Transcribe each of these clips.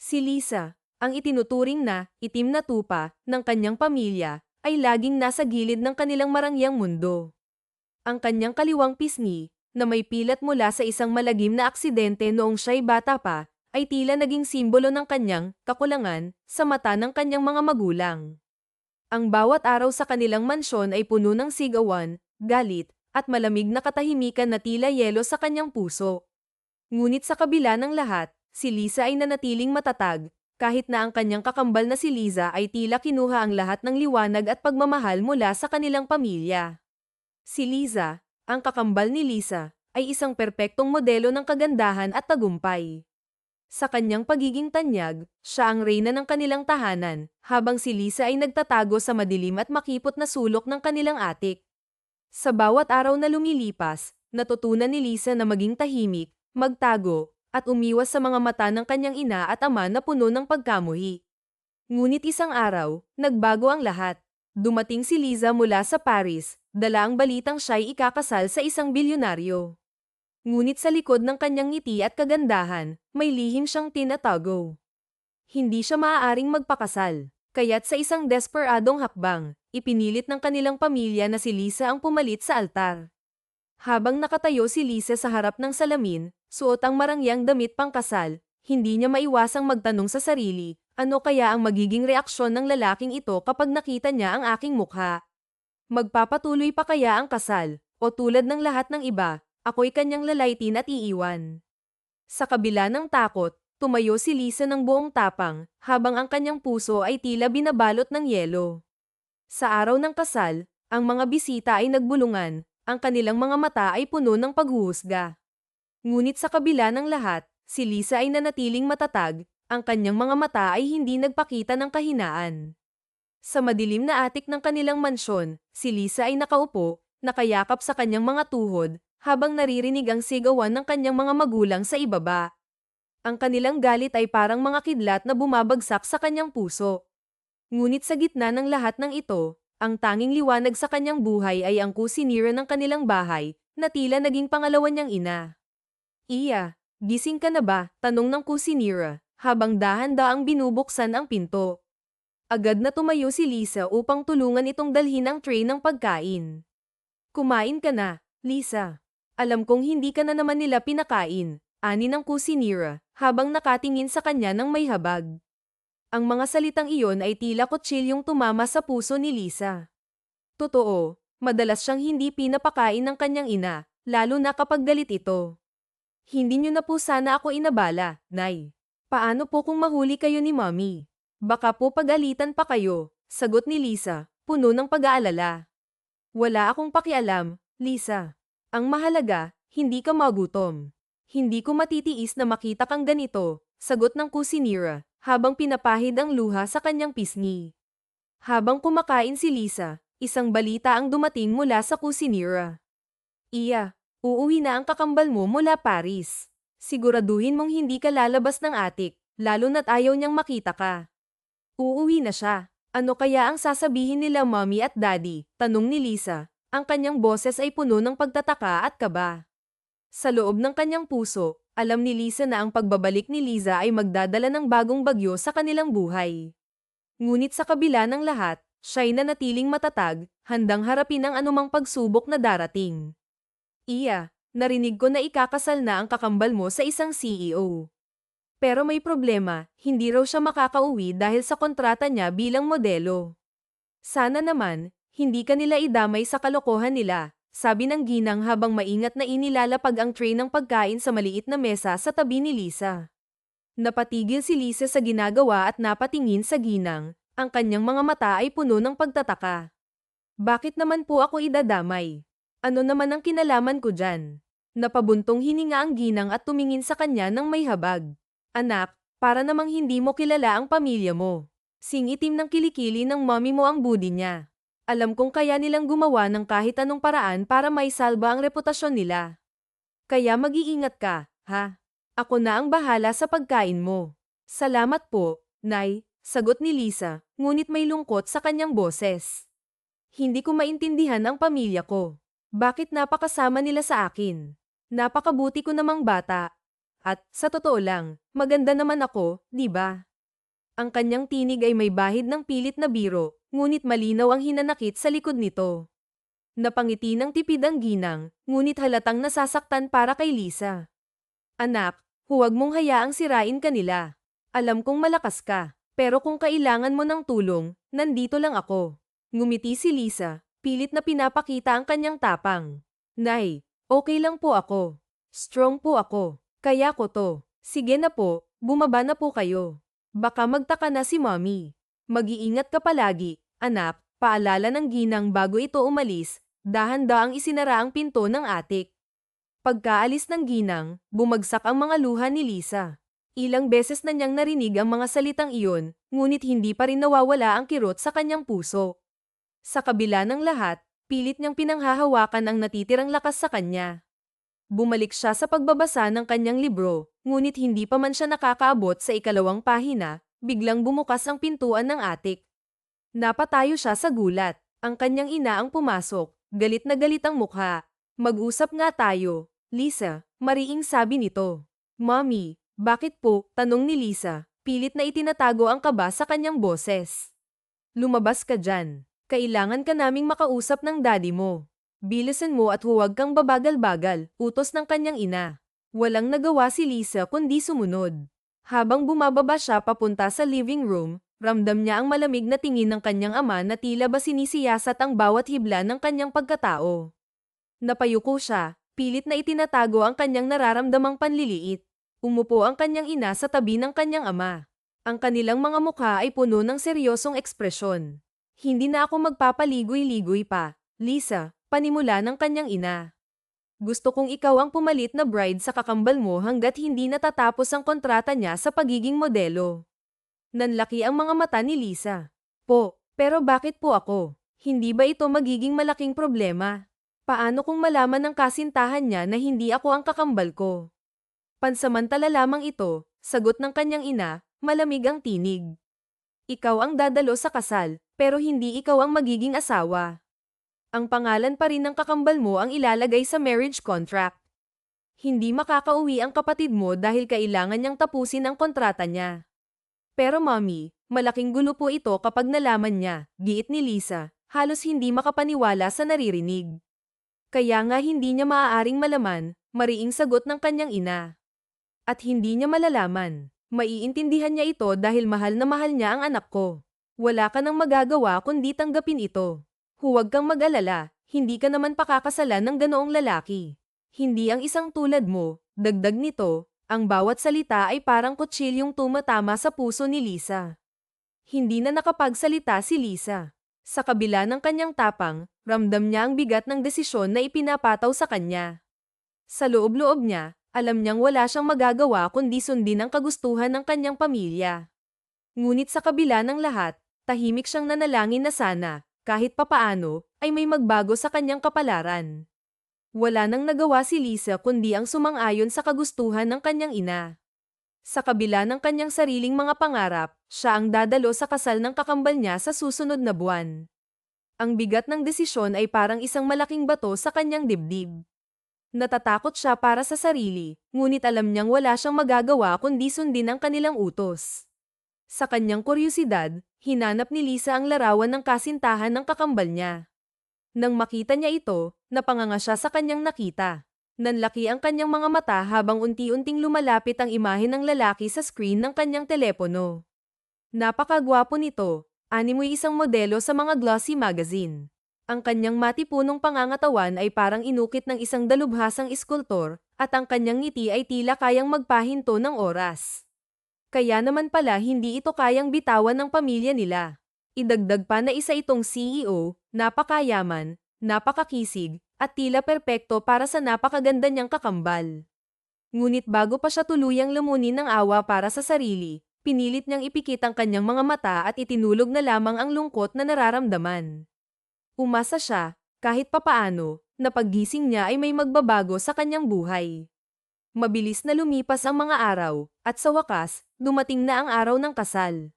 Si Lisa, ang itinuturing na itim na tupa ng kanyang pamilya, ay laging nasa gilid ng kanilang marangyang mundo. Ang kanyang kaliwang pisngi, na may pilat mula sa isang malagim na aksidente noong siya'y bata pa, ay tila naging simbolo ng kanyang kakulangan sa mata ng kanyang mga magulang. Ang bawat araw sa kanilang mansyon ay puno ng sigawan, galit, at malamig na katahimikan na tila yelo sa kanyang puso. Ngunit sa kabila ng lahat, si Lisa ay nanatiling matatag, kahit na ang kanyang kakambal na si Liza ay tila kinuha ang lahat ng liwanag at pagmamahal mula sa kanilang pamilya. Si Liza, ang kakambal ni Lisa, ay isang perpektong modelo ng kagandahan at tagumpay. Sa kanyang pagiging tanyag, siya ang reyna ng kanilang tahanan, habang si Lisa ay nagtatago sa madilim at makipot na sulok ng kanilang atik. Sa bawat araw na lumilipas, natutunan ni Lisa na maging tahimik, magtago, at umiwas sa mga mata ng kanyang ina at ama na puno ng pagkamuhi. Ngunit isang araw, nagbago ang lahat. Dumating si Liza mula sa Paris, dala ang balitang siya'y ikakasal sa isang bilyonaryo. Ngunit sa likod ng kanyang ngiti at kagandahan, may lihim siyang tinatago. Hindi siya maaaring magpakasal, kaya't sa isang desperadong hakbang, ipinilit ng kanilang pamilya na si Lisa ang pumalit sa altar. Habang nakatayo si Lisa sa harap ng salamin, suot ang marangyang damit pangkasal, hindi niya maiwasang magtanong sa sarili, ano kaya ang magiging reaksyon ng lalaking ito kapag nakita niya ang aking mukha? Magpapatuloy pa kaya ang kasal, o tulad ng lahat ng iba, ako'y kanyang lalaitin at iiwan? Sa kabila ng takot, tumayo si Lisa ng buong tapang, habang ang kanyang puso ay tila binabalot ng yelo. Sa araw ng kasal, ang mga bisita ay nagbulungan, ang kanilang mga mata ay puno ng paghuhusga. Ngunit sa kabila ng lahat, si Lisa ay nanatiling matatag, ang kanyang mga mata ay hindi nagpakita ng kahinaan. Sa madilim na atik ng kanilang mansyon, si Lisa ay nakaupo, nakayakap sa kanyang mga tuhod, habang naririnig ang sigawan ng kanyang mga magulang sa ibaba. Ang kanilang galit ay parang mga kidlat na bumabagsak sa kanyang puso. Ngunit sa gitna ng lahat ng ito, ang tanging liwanag sa kanyang buhay ay ang kusinira ng kanilang bahay, na tila naging pangalawa niyang ina. Iya, gising ka na ba? Tanong ng kusinira, habang dahan-daang binubuksan ang pinto. Agad na tumayo si Lisa upang tulungan itong dalhin ang tray ng pagkain. Kumain ka na, Lisa. Alam kong hindi ka na naman nila pinakain, ani ng kusinira, habang nakatingin sa kanya ng may habag. Ang mga salitang iyon ay tila kutsilyong tumama sa puso ni Lisa. Totoo, madalas siyang hindi pinapakain ng kanyang ina, lalo na kapag galit ito. Hindi niyo na po sana ako inabala, Nay. Paano po kung mahuli kayo ni Mommy? Baka po pagalitan pa kayo, sagot ni Lisa, puno ng pag-aalala. Wala akong pakialam, Lisa. Ang mahalaga, hindi ka magutom. Hindi ko matitiis na makita kang ganito, sagot ng kusinira, habang pinapahid ang luha sa kanyang pisngi. Habang kumakain si Lisa, isang balita ang dumating mula sa kusinira. Iya, uuwi na ang kakambal mo mula Paris. Siguraduhin mong hindi ka lalabas ng atik, lalo na't ayaw niyang makita ka. Uuwi na siya. Ano kaya ang sasabihin nila mommy at daddy? Tanong ni Lisa. Ang kanyang boses ay puno ng pagtataka at kaba. Sa loob ng kanyang puso, alam ni Lisa na ang pagbabalik ni Liza ay magdadala ng bagong bagyo sa kanilang buhay. Ngunit sa kabila ng lahat, siya'y nanatiling matatag, handang harapin ang anumang pagsubok na darating. Iya, narinig ko na ikakasal na ang kakambal mo sa isang CEO. Pero may problema, hindi raw siya makakauwi dahil sa kontrata niya bilang modelo. Sana naman, hindi ka nila idamay sa kalokohan nila, sabi ng ginang habang maingat na inilalapag ang tray ng pagkain sa maliit na mesa sa tabi ni Lisa. Napatigil si Lisa sa ginagawa at napatingin sa ginang, ang kanyang mga mata ay puno ng pagtataka. Bakit naman po ako idadamay? Ano naman ang kinalaman ko dyan? Napabuntong hininga ang ginang at tumingin sa kanya ng may habag. Anak, para namang hindi mo kilala ang pamilya mo. Singitim ng kilikili ng mommy mo ang budi niya. Alam kong kaya nilang gumawa ng kahit anong paraan para maisalba ang reputasyon nila. Kaya mag-iingat ka, ha? Ako na ang bahala sa pagkain mo. Salamat po, Nay, sagot ni Lisa, ngunit may lungkot sa kanyang boses. Hindi ko maintindihan ang pamilya ko. Bakit napakasama nila sa akin? Napakabuti ko namang bata. At, sa totoo lang, maganda naman ako, di ba? Ang kanyang tinig ay may bahid ng pilit na biro, ngunit malinaw ang hinanakit sa likod nito. Napangiti ng tipid ang ginang, ngunit halatang nasasaktan para kay Lisa. Anak, huwag mong hayaang sirain kanila. Alam kong malakas ka, pero kung kailangan mo ng tulong, nandito lang ako. Ngumiti si Lisa, pilit na pinapakita ang kanyang tapang. Nay, okay lang po ako. Strong po ako. Kaya ko to. Sige na po, bumaba na po kayo. Baka magtaka na si Mommy. Mag-iingat ka palagi, anak, paalala ng ginang bago ito umalis, dahan-daang isinara ang pinto ng atik. Pagkaalis ng ginang, bumagsak ang mga luha ni Lisa. Ilang beses na niyang narinig ang mga salitang iyon, ngunit hindi pa rin nawawala ang kirot sa kanyang puso. Sa kabila ng lahat, pilit niyang pinanghahawakan ang natitirang lakas sa kanya. Bumalik siya sa pagbabasa ng kanyang libro, ngunit hindi pa man siya nakakaabot sa 2 pahina, biglang bumukas ang pintuan ng atik. Napatayo siya sa gulat. Ang kanyang ina ang pumasok, galit na galit ang mukha. Mag-usap nga tayo, Lisa, mariing sabi nito. Mommy, bakit po? Tanong ni Lisa, pilit na itinatago ang kaba sa kanyang boses. Lumabas ka dyan. Kailangan ka naming makausap ng daddy mo. Bilisan mo at huwag kang babagal-bagal, utos ng kanyang ina. Walang nagawa si Lisa kundi sumunod. Habang bumababa siya papunta sa living room, ramdam niya ang malamig na tingin ng kanyang ama na tila ba sinisiyasat ang bawat hibla ng kanyang pagkatao. Napayuko siya, pilit na itinatago ang kanyang nararamdamang panliliit. Umupo ang kanyang ina sa tabi ng kanyang ama. Ang kanilang mga mukha ay puno ng seryosong ekspresyon. Hindi na ako magpapaligoy-ligoy pa, Lisa. Panimula ng kanyang ina. Gusto kong ikaw ang pumalit na bride sa kakambal mo hanggat hindi natatapos ang kontrata niya sa pagiging modelo. Nanlaki ang mga mata ni Lisa. Po, pero bakit po ako? Hindi ba ito magiging malaking problema? Paano kung malaman ng kasintahan niya na hindi ako ang kakambal ko? Pansamantala lamang ito, sagot ng kanyang ina, malamig ang tinig. Ikaw ang dadalo sa kasal, pero hindi ikaw ang magiging asawa. Ang pangalan pa rin ng kakambal mo ang ilalagay sa marriage contract. Hindi makakauwi ang kapatid mo dahil kailangan niyang tapusin ang kontrata niya. Pero mommy, malaking gulo po ito kapag nalaman niya, giit ni Lisa, halos hindi makapaniwala sa naririnig. Kaya nga hindi niya maaaring malaman, mariing sagot ng kanyang ina. At hindi niya malalaman, maiintindihan niya ito dahil mahal niya ang anak ko. Wala ka nang magagawa kundi tanggapin ito. Huwag kang mag-alala, hindi ka naman pakakasalan ng ganoong lalaki. Hindi ang isang tulad mo, dagdag nito, ang bawat salita ay parang kutsilyong tumatama sa puso ni Lisa. Hindi na nakapagsalita si Lisa. Sa kabila ng kanyang tapang, ramdam niya ang bigat ng desisyon na ipinapataw sa kanya. Sa loob-loob niya, alam niyang wala siyang magagawa kundi sundin ang kagustuhan ng kanyang pamilya. Ngunit sa kabila ng lahat, tahimik siyang nanalangin na sana, kahit papaano, ay may magbago sa kanyang kapalaran. Wala nang nagawa si Lisa kundi ang sumang-ayon sa kagustuhan ng kanyang ina. Sa kabila ng kanyang sariling mga pangarap, siya ang dadalo sa kasal ng kakambal niya sa susunod na buwan. Ang bigat ng desisyon ay parang isang malaking bato sa kanyang dibdib. Natatakot siya para sa sarili, ngunit alam niyang wala siyang magagawa kundi sundin ang kanilang utos. Sa kanyang kuryosidad, hinanap ni Lisa ang larawan ng kasintahan ng kakambal niya. Nang makita niya ito, napanganga siya sa kanyang nakita. Nanlaki ang kanyang mga mata habang unti-unting lumalapit ang imahe ng lalaki sa screen ng kanyang telepono. Napakagwapo nito, animoy isang modelo sa mga glossy magazine. Ang kanyang matipunong pangangatawan ay parang inukit ng isang dalubhasang iskultor, at ang kanyang ngiti ay tila kayang magpahinto ng oras. Kaya naman pala hindi ito kayang bitawan ng pamilya nila. Idagdag pa na isa itong CEO, napakayaman, napakakisig, at tila perpekto para sa napakaganda niyang kakambal. Ngunit bago pa siya tuluyang lumunin ng awa para sa sarili, pinilit niyang ipikit ang kanyang mga mata at itinulog na lamang ang lungkot na nararamdaman. Umasa siya, kahit papaano, na paggising niya ay may magbabago sa kanyang buhay. Mabilis na lumipas ang mga araw, at sa wakas, dumating na ang araw ng kasal.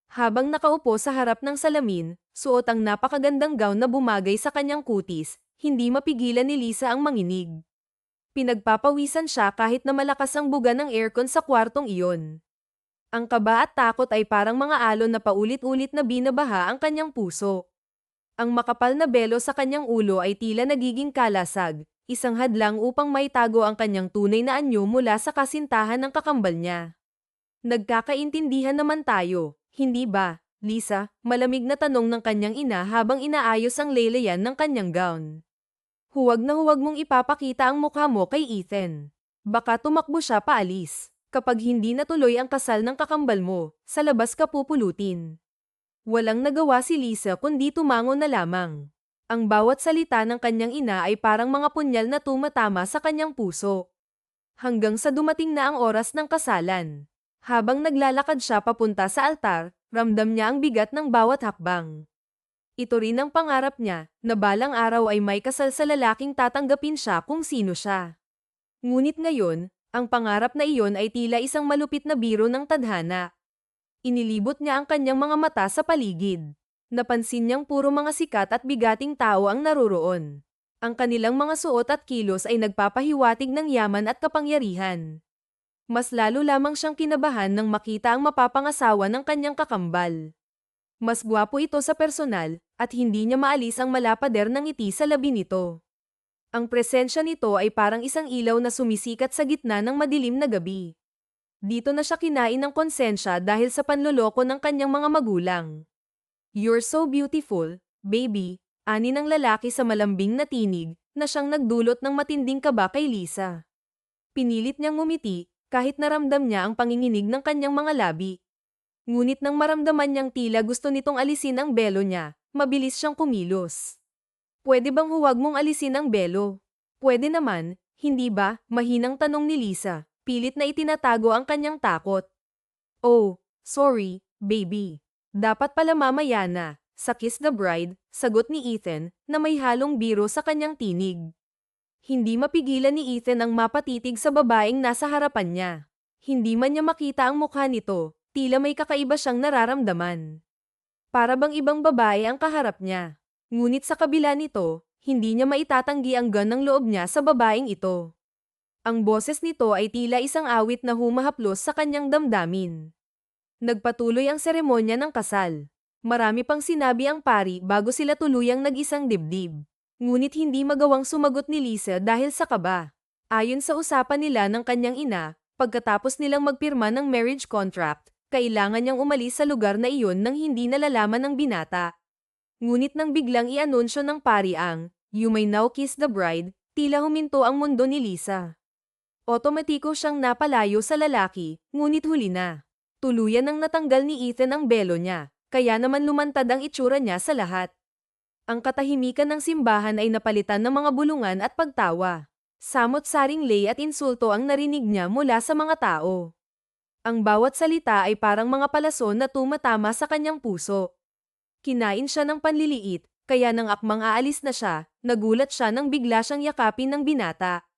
Habang nakaupo sa harap ng salamin, suot ang napakagandang gown na bumagay sa kanyang kutis, hindi mapigilan ni Lisa ang manginig. Pinagpapawisan siya kahit na malakas ang buga ng aircon sa kwartong iyon. Ang kaba at takot ay parang mga alon na paulit-ulit na binabaha ang kanyang puso. Ang makapal na belo sa kanyang ulo ay tila nagiging kalasag, isang hadlang upang maitago ang kanyang tunay na anyo mula sa kasintahan ng kakambal niya. Nagkakaintindihan naman tayo, hindi ba, Lisa? Malamig na tanong ng kanyang ina habang inaayos ang laylayan ng kanyang gown. Huwag na huwag mong ipapakita ang mukha mo kay Ethan. Baka tumakbo siya paalis. Kapag hindi natuloy ang kasal ng kakambal mo, sa labas ka pupulutin. Walang nagawa si Lisa kundi tumango na lamang. Ang bawat salita ng kanyang ina ay parang mga punyal na tumatama sa kanyang puso. Hanggang sa dumating na ang oras ng kasalan. Habang naglalakad siya papunta sa altar, ramdam niya ang bigat ng bawat hakbang. Ito rin ang pangarap niya, na balang araw ay may kasal sa lalaking tatanggapin siya kung sino siya. Ngunit ngayon, ang pangarap na iyon ay tila isang malupit na biro ng tadhana. Inilibot niya ang kanyang mga mata sa paligid. Napansin niyang puro mga sikat at bigating tao ang naroroon. Ang kanilang mga suot at kilos ay nagpapahiwatig ng yaman at kapangyarihan. Mas lalo lamang siyang kinabahan nang makita ang mapapangasawa ng kanyang kakambal. Mas gwapo ito sa personal, at hindi niya maalis ang malapader ng ngiti sa labi nito. Ang presensya nito ay parang isang ilaw na sumisikat sa gitna ng madilim na gabi. Dito na siya kinain ng konsensya dahil sa panloloko ng kanyang mga magulang. "You're so beautiful, baby," ani ng lalaki sa malambing na tinig, na siyang nagdulot ng matinding kaba kay Lisa. Pinilit niyang ngumiti, kahit naramdam niya ang panginginig ng kanyang mga labi. Ngunit nang maramdaman niyang tila gusto nitong alisin ang belo niya, mabilis siyang kumilos. "Pwede bang huwag mong alisin ang belo?" "Pwede naman, hindi ba?" Mahinang tanong ni Lisa, pilit na itinatago ang kanyang takot. "Oh, sorry, baby. Dapat pala mamaya na," sa Kiss the Bride, sagot ni Ethan, na may halong biro sa kanyang tinig. Hindi mapigilan ni Ethan ang mapatitig sa babaeng nasa harapan niya. Hindi man niya makita ang mukha nito, tila may kakaiba siyang nararamdaman. Para bang ibang babae ang kaharap niya. Ngunit sa kabila nito, hindi niya maitatanggi ang ganang loob niya sa babaeng ito. Ang boses nito ay tila isang awit na humahaplos sa kanyang damdamin. Nagpatuloy ang seremonya ng kasal. Marami pang sinabi ang pari bago sila tuluyang nag-isang dibdib. Ngunit hindi magawang sumagot ni Lisa dahil sa kaba. Ayon sa usapan nila ng kanyang ina, pagkatapos nilang magpirma ng marriage contract, kailangan niyang umalis sa lugar na iyon nang hindi nalalaman ng binata. Ngunit nang biglang i-anunsyo ng pari ang, "You may now kiss the bride," tila huminto ang mundo ni Lisa. Otomatiko siyang napalayo sa lalaki, ngunit huli na. Tuluyan nang natanggal ni Ethan ang belo niya, kaya naman lumantad ang itsura niya sa lahat. Ang katahimikan ng simbahan ay napalitan ng mga bulungan at pagtawa. Samot-saring lay at insulto ang narinig niya mula sa mga tao. Ang bawat salita ay parang mga palason na tumatama sa kanyang puso. Kinain siya ng panliliit, kaya nang akmang aalis na siya, nagulat siya nang bigla siyang yakapin ng binata.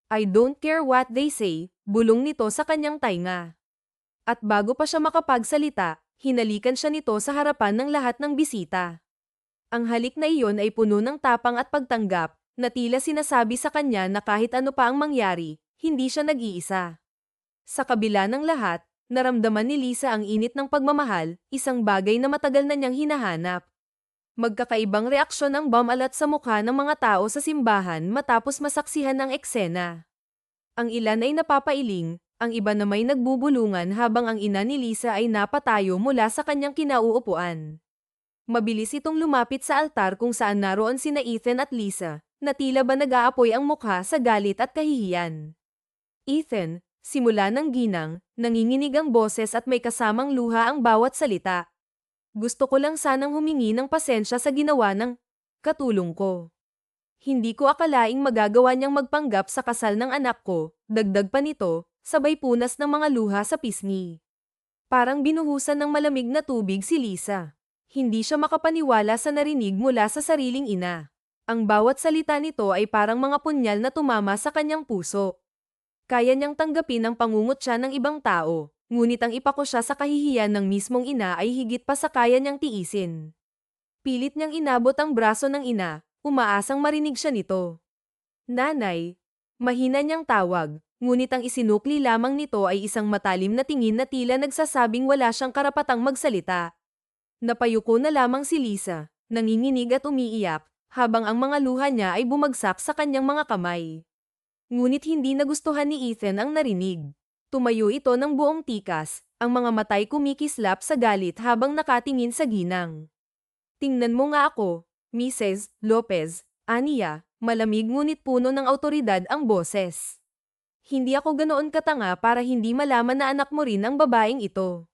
"I don't care what they say," bulong nito sa kanyang tainga. At bago pa siya makapagsalita, hinalikan siya nito sa harapan ng lahat ng bisita. Ang halik na iyon ay puno ng tapang at pagtanggap, na tila sinasabi sa kanya na kahit ano pa ang mangyari, hindi siya nag-iisa. Sa kabila ng lahat, naramdaman ni Lisa ang init ng pagmamahal, isang bagay na matagal na niyang hinahanap. Magkakaibang reaksyon ang bumalat sa mukha ng mga tao sa simbahan matapos masaksihan ang eksena. Ang ilan ay napapailing, ang iba na may nagbubulungan habang ang ina ni Lisa ay napatayo mula sa kanyang kinauupuan. Mabilis itong lumapit sa altar kung saan naroon sina Ethan at Lisa, na tila ba nag-aapoy ang mukha sa galit at kahihiyan. "Ethan," simula ng ginang, nanginginig ang boses at may kasamang luha ang bawat salita. "Gusto ko lang sanang humingi ng pasensya sa ginawa ng katulong ko. Hindi ko akalaing magagawa niyang magpanggap sa kasal ng anak ko," dagdag pa nito, sabay punas ng mga luha sa pisngi. Parang binuhusan ng malamig na tubig si Lisa. Hindi siya makapaniwala sa narinig mula sa sariling ina. Ang bawat salita nito ay parang mga punyal na tumama sa kanyang puso. Kaya niyang tanggapin ang pangungutya ng ibang tao, ngunit ang ipako siya sa kahihiyan ng mismong ina ay higit pa sa kaya niyang tiisin. Pilit niyang inabot ang braso ng ina, umaasang marinig siya nito. "Nanay." Mahina niyang tawag, ngunit ang isinukli lamang nito ay isang matalim na tingin na tila nagsasabing wala siyang karapatang magsalita. Napayuko na lamang si Lisa, nanginginig at umiiyak, habang ang mga luha niya ay bumagsak sa kanyang mga kamay. Ngunit hindi nagustuhan ni Ethan ang narinig. Tumayo ito ng buong tikas, ang mga matay kumikislap sa galit habang nakatingin sa ginang. Tingnan mo nga ako, Mrs. Lopez, aniya, malamig ngunit puno ng awtoridad ang boses. Hindi ako ganoon katanga para hindi malaman na anak mo rin ang babaeng ito.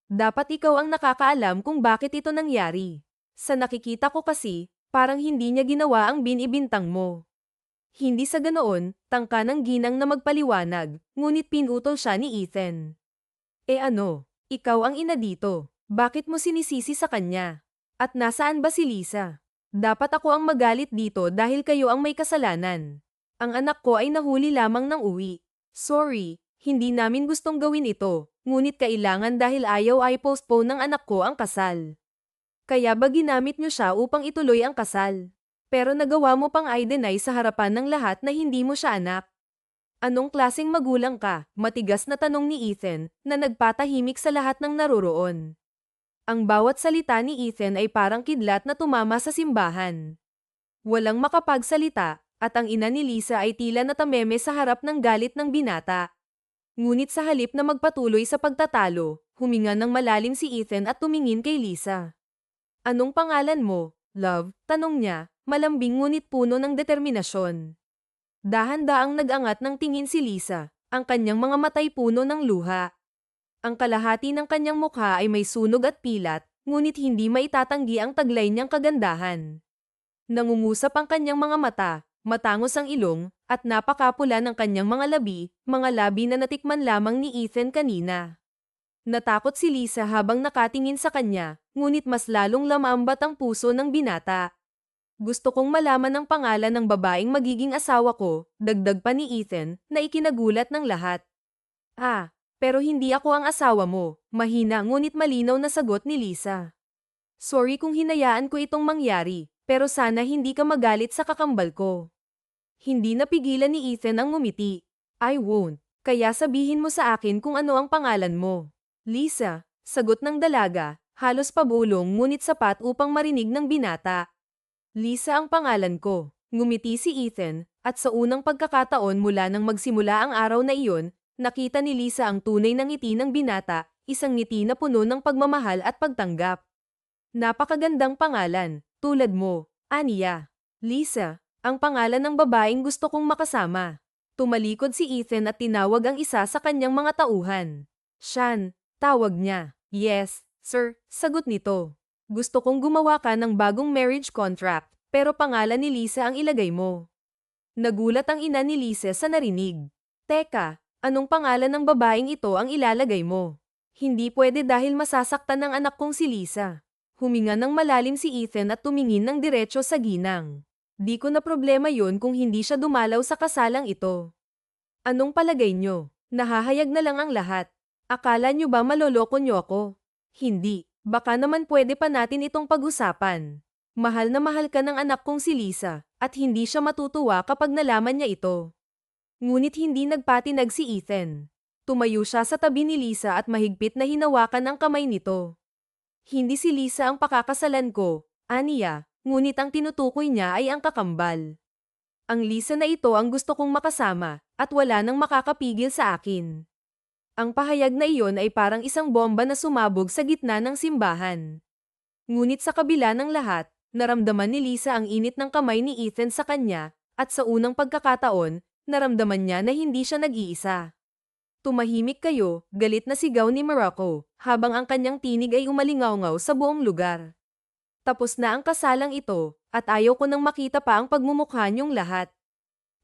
Dapat ikaw ang nakakaalam kung bakit ito nangyari. Sa nakikita ko kasi, parang hindi niya ginawa ang binibintang mo. Hindi sa ganoon, tangka ng ginang na magpaliwanag, ngunit pinutol siya ni Ethan. Ano? Ikaw ang ina dito. Bakit mo sinisisi sa kanya? At nasaan ba si Lisa? Dapat ako ang magalit dito dahil kayo ang may kasalanan. Ang anak ko ay nahuli lamang ng uwi. Sorry, hindi namin gustong gawin ito, ngunit kailangan dahil ayaw ay postpone ng anak ko ang kasal. Kaya ba ginamit niyo siya upang ituloy ang kasal? Pero nagawa mo pang i-deny sa harapan ng lahat na hindi mo siya anak. Anong klaseng magulang ka? Matigas na tanong ni Ethan, na nagpatahimik sa lahat ng naroroon. Ang bawat salita ni Ethan ay parang kidlat na tumama sa simbahan. Walang makapagsalita, at ang ina ni Lisa ay tila natameme sa harap ng galit ng binata. Ngunit sa halip na magpatuloy sa pagtatalo, huminga ng malalim si Ethan at tumingin kay Lisa. Anong pangalan mo, love? Tanong niya, malambing ngunit puno ng determinasyon. Dahan-daang nag-angat ng tingin si Lisa, ang kanyang mga matay puno ng luha. Ang kalahati ng kanyang mukha ay may sunog at pilat, ngunit hindi maitatanggi ang taglay niyang kagandahan. Nangungusap ang kanyang mga mata, matangos ang ilong, at napakapula ng kanyang mga labi na natikman lamang ni Ethan kanina. Natakot si Lisa habang nakatingin sa kanya, ngunit mas lalong lamambat ang puso ng binata. Gusto kong malaman ang pangalan ng babaeng magiging asawa ko, dagdag pa ni Ethan, na ikinagulat ng lahat. Pero hindi ako ang asawa mo, mahina ngunit malinaw na sagot ni Lisa. Sorry kung hinayaan ko itong mangyari, pero sana hindi ka magalit sa kakambal ko. Hindi napigilan ni Ethan ang ngumiti. I won't. Kaya sabihin mo sa akin kung ano ang pangalan mo. Lisa, sagot ng dalaga, halos pabulong ngunit sapat upang marinig ng binata. Lisa ang pangalan ko. Ngumiti si Ethan, at sa unang pagkakataon mula nang magsimula ang araw na iyon, nakita ni Lisa ang tunay na ngiti ng binata, isang ngiti na puno ng pagmamahal at pagtanggap. Napakagandang pangalan, tulad mo, aniya. Lisa, ang pangalan ng babaeng gusto kong makasama. Tumalikod si Ethan at tinawag ang isa sa kanyang mga tauhan. Sean, tawag niya. Yes, sir, sagot nito. Gusto kong gumawa ka ng bagong marriage contract, pero pangalan ni Lisa ang ilagay mo. Nagulat ang ina ni Lisa sa narinig. Teka, anong pangalan ng babaeng ito ang ilalagay mo? Hindi pwede dahil masasaktan ng anak kong si Lisa. Huminga ng malalim si Ethan at tumingin ng diretso sa ginang. Di ko na problema yun kung hindi siya dumalaw sa kasalang ito. Anong palagay nyo? Nahahayag na lang ang lahat. Akala nyo ba maloloko nyo ako? Hindi. Baka naman pwede pa natin itong pag-usapan. Mahal na mahal ka ng anak kong si Lisa, at hindi siya matutuwa kapag nalaman niya ito. Ngunit hindi nagpatinag si Ethan. Tumayo siya sa tabi ni Lisa at mahigpit na hinawakan ang kamay nito. Hindi si Lisa ang pakakasalan ko, aniya. Ngunit ang tinutukoy niya ay ang kakambal. Ang Lisa na ito ang gusto kong makasama, at wala nang makakapigil sa akin. Ang pahayag na iyon ay parang isang bomba na sumabog sa gitna ng simbahan. Ngunit sa kabila ng lahat, naramdaman ni Lisa ang init ng kamay ni Ethan sa kanya, at sa unang pagkakataon, naramdaman niya na hindi siya nag-iisa. Tumahimik kayo, galit na sigaw ni Morocco, habang ang kanyang tinig ay umalingaw-ngaw sa buong lugar. Tapos na ang kasalang ito, at ayaw ko nang makita pa ang pagmumukha niyong lahat.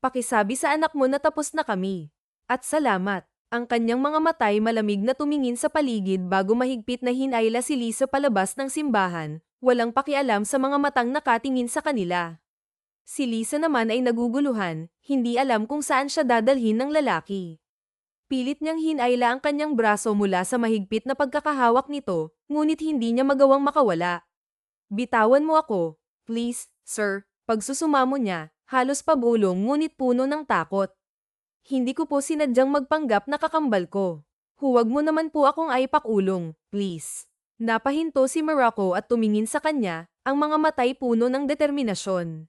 Pakisabi sa anak mo na tapos na kami. At salamat. Ang kanyang mga matay malamig na tumingin sa paligid bago mahigpit na hinayla si Lisa palabas ng simbahan, walang pakialam sa mga matang nakatingin sa kanila. Si Lisa naman ay naguguluhan, hindi alam kung saan siya dadalhin ng lalaki. Pilit niyang hinayla ang kanyang braso mula sa mahigpit na pagkakahawak nito, ngunit hindi niya magawang makawala. Bitawan mo ako, please, sir. Pagsusumamo niya, halos pabulong ngunit puno ng takot. Hindi ko po sinadyang magpanggap na kakambal ko. Huwag mo naman po akong aipakulong, please. Napahinto si Morocco at tumingin sa kanya, ang mga matay puno ng determinasyon.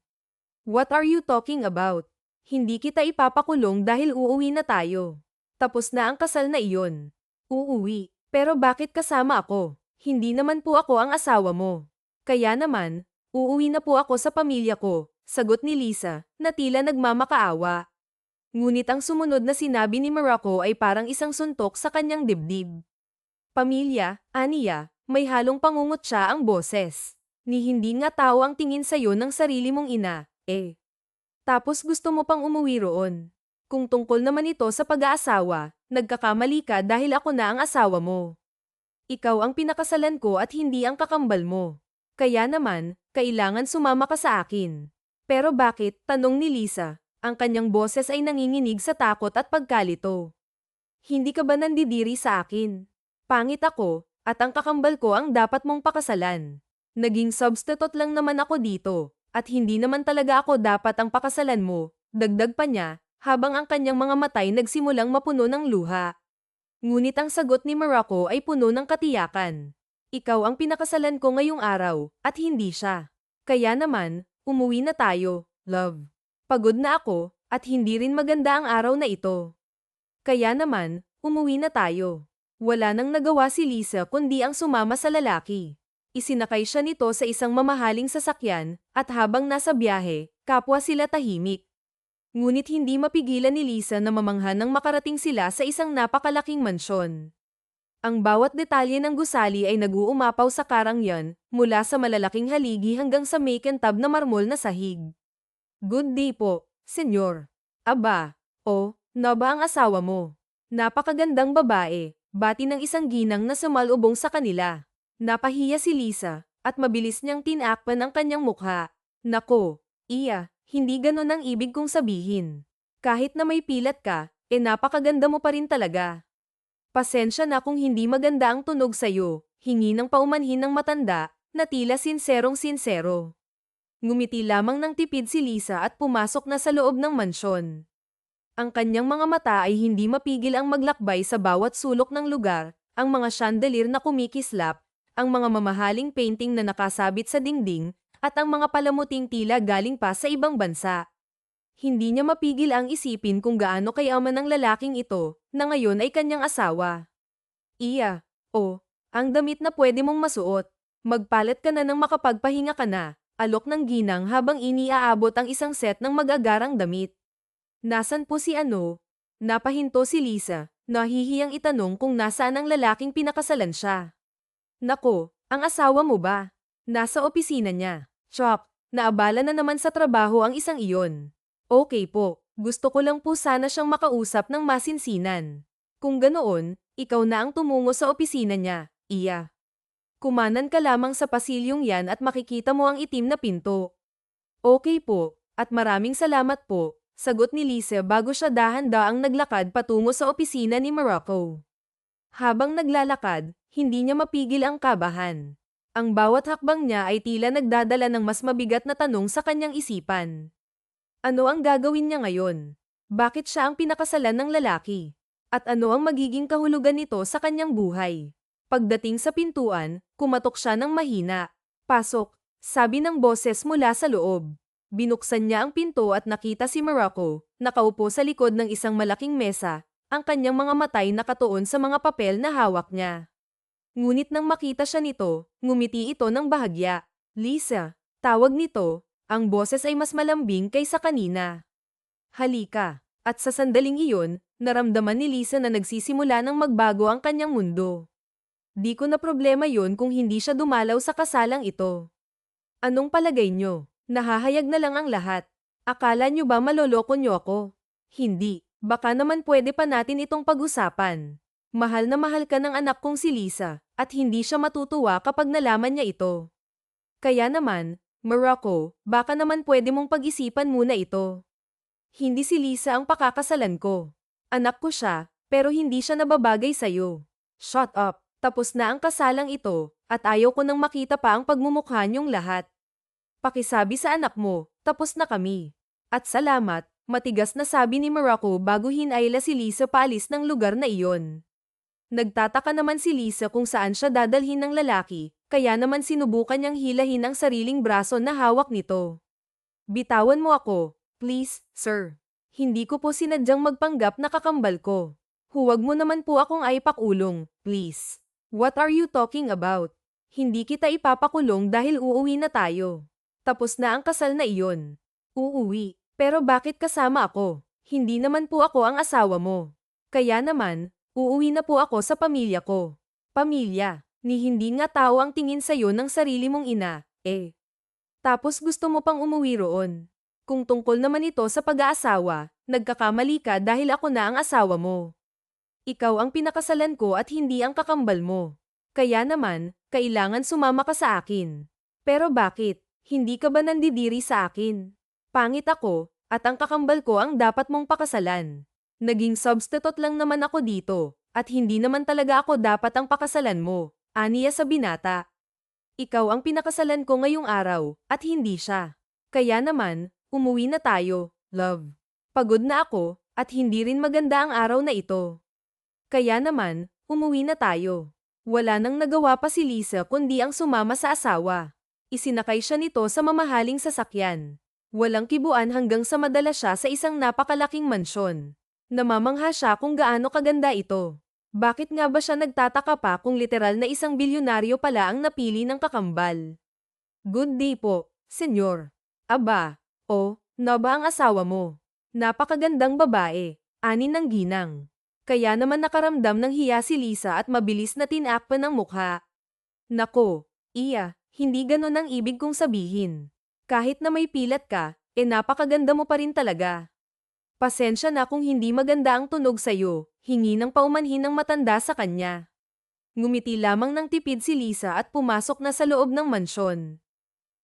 What are you talking about? Hindi kita ipapakulong dahil uuwi na tayo. Tapos na ang kasal na iyon. Uuwi. Pero bakit kasama ako? Hindi naman po ako ang asawa mo. Kaya naman, uuwi na po ako sa pamilya ko, sagot ni Lisa, na tila nagmamakaawa. Ngunit ang sumunod na sinabi ni Morocco ay parang isang suntok sa kanyang dibdib. Pamilya, aniya, may halong pangungutya ang boses. Ni hindi nga tao ang tingin sa'yo ng sarili mong ina, eh. Tapos gusto mo pang umuwi roon. Kung tungkol naman ito sa pag-aasawa, nagkakamali ka dahil ako na ang asawa mo. Ikaw ang pinakasalan ko at hindi ang kakambal mo. Kaya naman, kailangan sumama ka sa akin. Pero bakit? Tanong ni Lisa. Ang kanyang boses ay nanginginig sa takot at pagkalito. Hindi ka ba nandidiri sa akin? Pangit ako, at ang kakambal ko ang dapat mong pakasalan. Naging substitute lang naman ako dito, at hindi naman talaga ako dapat ang pakasalan mo, dagdag pa niya, habang ang kanyang mga matay nagsimulang mapuno ng luha. Ngunit ang sagot ni Morocco ay puno ng katiyakan. Ikaw ang pinakasalan ko ngayong araw, at hindi siya. Kaya naman, umuwi na tayo, love. Pagod na ako, at hindi rin maganda ang araw na ito. Kaya naman, umuwi na tayo. Wala nang nagawa si Lisa kundi ang sumama sa lalaki. Isinakay siya nito sa isang mamahaling sasakyan, at habang nasa biyahe, kapwa sila tahimik. Ngunit hindi mapigilan ni Lisa na mamangha nang makarating sila sa isang napakalaking mansyon. Ang bawat detalye ng gusali ay nag-uumapaw sa karangyan, mula sa malalaking haligi hanggang sa makintab na marmol na sahig. Good day po, senyor. Aba, naba ang asawa mo. Napakagandang babae, bati ng isang ginang na sumalubong sa kanila. Napahiya si Lisa, at mabilis niyang tinakpan ang kanyang mukha. Nako, iya, hindi ganon ang ibig kong sabihin. Kahit na may pilat ka, napakaganda mo pa rin talaga. Pasensya na kung hindi maganda ang tunog sa'yo, hingi ng paumanhin ng matanda, na tila sinserong-sinsero. Ngumiti lamang ng tipid si Lisa at pumasok na sa loob ng mansyon. Ang kanyang mga mata ay hindi mapigil ang maglakbay sa bawat sulok ng lugar, ang mga chandelier na kumikislap, ang mga mamahaling painting na nakasabit sa dingding, at ang mga palamuting tila galing pa sa ibang bansa. Hindi niya mapigil ang isipin kung gaano kayaman ng lalaking ito, na ngayon ay kanyang asawa. Iya, ang damit na pwede mong masuot. Magpalit ka na nang makapagpahinga ka na, alok ng ginang habang iniaabot ang isang set ng mag-agarang damit. Nasan po si ano? Napahinto si Lisa, nahihiyang itanong kung nasaan ang lalaking pinakasalan siya. Nako, ang asawa mo ba? Nasa opisina niya. Chok, naabala na naman sa trabaho ang isang iyon. Okay po, gusto ko lang po sana siyang makausap ng masinsinan. Kung ganoon, ikaw na ang tumungo sa opisina niya, iya. Kumanan ka lamang sa pasilyong yan at makikita mo ang itim na pinto. Okay po, at maraming salamat po, sagot ni Lisa bago siya dahan-daang naglakad patungo sa opisina ni Morocco. Habang naglalakad, hindi niya mapigil ang kabahan. Ang bawat hakbang niya ay tila nagdadala ng mas mabigat na tanong sa kanyang isipan. Ano ang gagawin niya ngayon? Bakit siya ang pinakasalan ng lalaki? At ano ang magiging kahulugan nito sa kanyang buhay? Pagdating sa pintuan, kumatok siya ng mahina. Pasok, sabi ng boses mula sa loob. Binuksan niya ang pinto at nakita si Morocco, nakaupo sa likod ng isang malaking mesa, ang kanyang mga matay nakatuon sa mga papel na hawak niya. Ngunit nang makita siya nito, ngumiti ito ng bahagya. Lisa, tawag nito, ang boses ay mas malambing kaysa kanina. Halika. At sa sandaling iyon, naramdaman ni Lisa na nagsisimula ng magbago ang kanyang mundo. Di ko na problema yun kung hindi siya dumalaw sa kasalang ito. Anong palagay nyo? Nahahayag na lang ang lahat. Akala nyo ba maloloko nyo ako? Hindi. Baka naman pwede pa natin itong pag-usapan. Mahal na mahal ka ng anak kong si Lisa, at hindi siya matutuwa kapag nalaman niya ito. Kaya naman, Morocco, baka naman pwede mong pag-isipan muna ito. Hindi si Lisa ang pakakasalan ko. Anak ko siya, pero hindi siya nababagay sa'yo. Shut up. Tapos na ang kasalang ito, at ayaw ko nang makita pa ang pagmumukha niyong lahat. Pakisabi sa anak mo, tapos na kami. At salamat, Matigas na sabi ni Morocco bago hinayla si Lisa paalis ng lugar na iyon. Nagtataka naman si Lisa kung saan siya dadalhin ng lalaki, kaya naman sinubukan niyang hilahin ang sariling braso na hawak nito. Bitawan mo ako, please, sir. Hindi ko po sinadyang magpanggap na kakambal ko. Huwag mo naman po akong aipakulong, please. What are you talking about? Hindi kita ipapakulong dahil uuwi na tayo. Tapos na ang kasal na iyon. Uuwi. Pero bakit kasama ako? Hindi naman po ako ang asawa mo. Kaya naman, uuwi na po ako sa pamilya ko. Pamilya, ni hindi nga tao ang tingin sa'yo ng sarili mong ina, eh. Tapos gusto mo pang umuwi roon. Kung tungkol naman ito sa pag-aasawa, nagkakamali ka dahil ako na ang asawa mo. Ikaw ang pinakasalan ko at hindi ang kakambal mo. Kaya naman, kailangan sumama ka sa akin. Pero bakit? Hindi ka ba nandidiri sa akin? Pangit ako, at ang kakambal ko ang dapat mong pakasalan. Naging substitute lang naman ako dito, at hindi naman talaga ako dapat ang pakasalan mo, aniya sa binata. Ikaw ang pinakasalan ko ngayong araw, at hindi siya. Kaya naman, umuwi na tayo, love. Pagod na ako, at hindi rin maganda ang araw na ito. Kaya naman, umuwi na tayo. Wala nang nagawa pa si Lisa kundi ang sumama sa asawa. Isinakay siya nito sa mamahaling sasakyan. Walang kibuan hanggang sa madala siya sa isang napakalaking mansyon. Namamangha siya kung gaano kaganda ito. Bakit nga ba siya nagtataka pa kung literal na isang bilyonaryo pala ang napili ng kakambal? Good day po, senyor. Aba, na ba ang asawa mo? Napakagandang babae, ani ng ginang. Kaya naman nakaramdam ng hiya si Lisa at mabilis na tinakpan ng mukha. Nako, hindi ganon ang ibig kong sabihin. Kahit na may pilat ka, napakaganda mo pa rin talaga. Pasensya na kung hindi maganda ang tunog sa'yo, hingi ng paumanhin ng matanda sa kanya. Ngumiti lamang ng tipid si Lisa at pumasok na sa loob ng mansyon.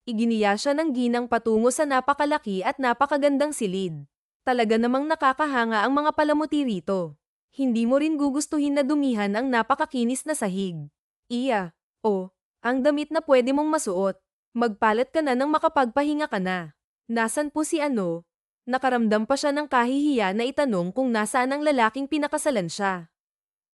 Iginiya siya ng ginang patungo sa napakalaki at napakagandang silid. Talaga namang nakakahanga ang mga palamuti rito. Hindi mo rin gugustuhin na dumihan ang napakakinis na sahig. Ang damit na pwede mong masuot. Magpalat ka na nang makapagpahinga ka na. Nasan po si ano? Nakaramdam pa siya ng kahihiya na itanong kung nasaan ang lalaking pinakasalan siya.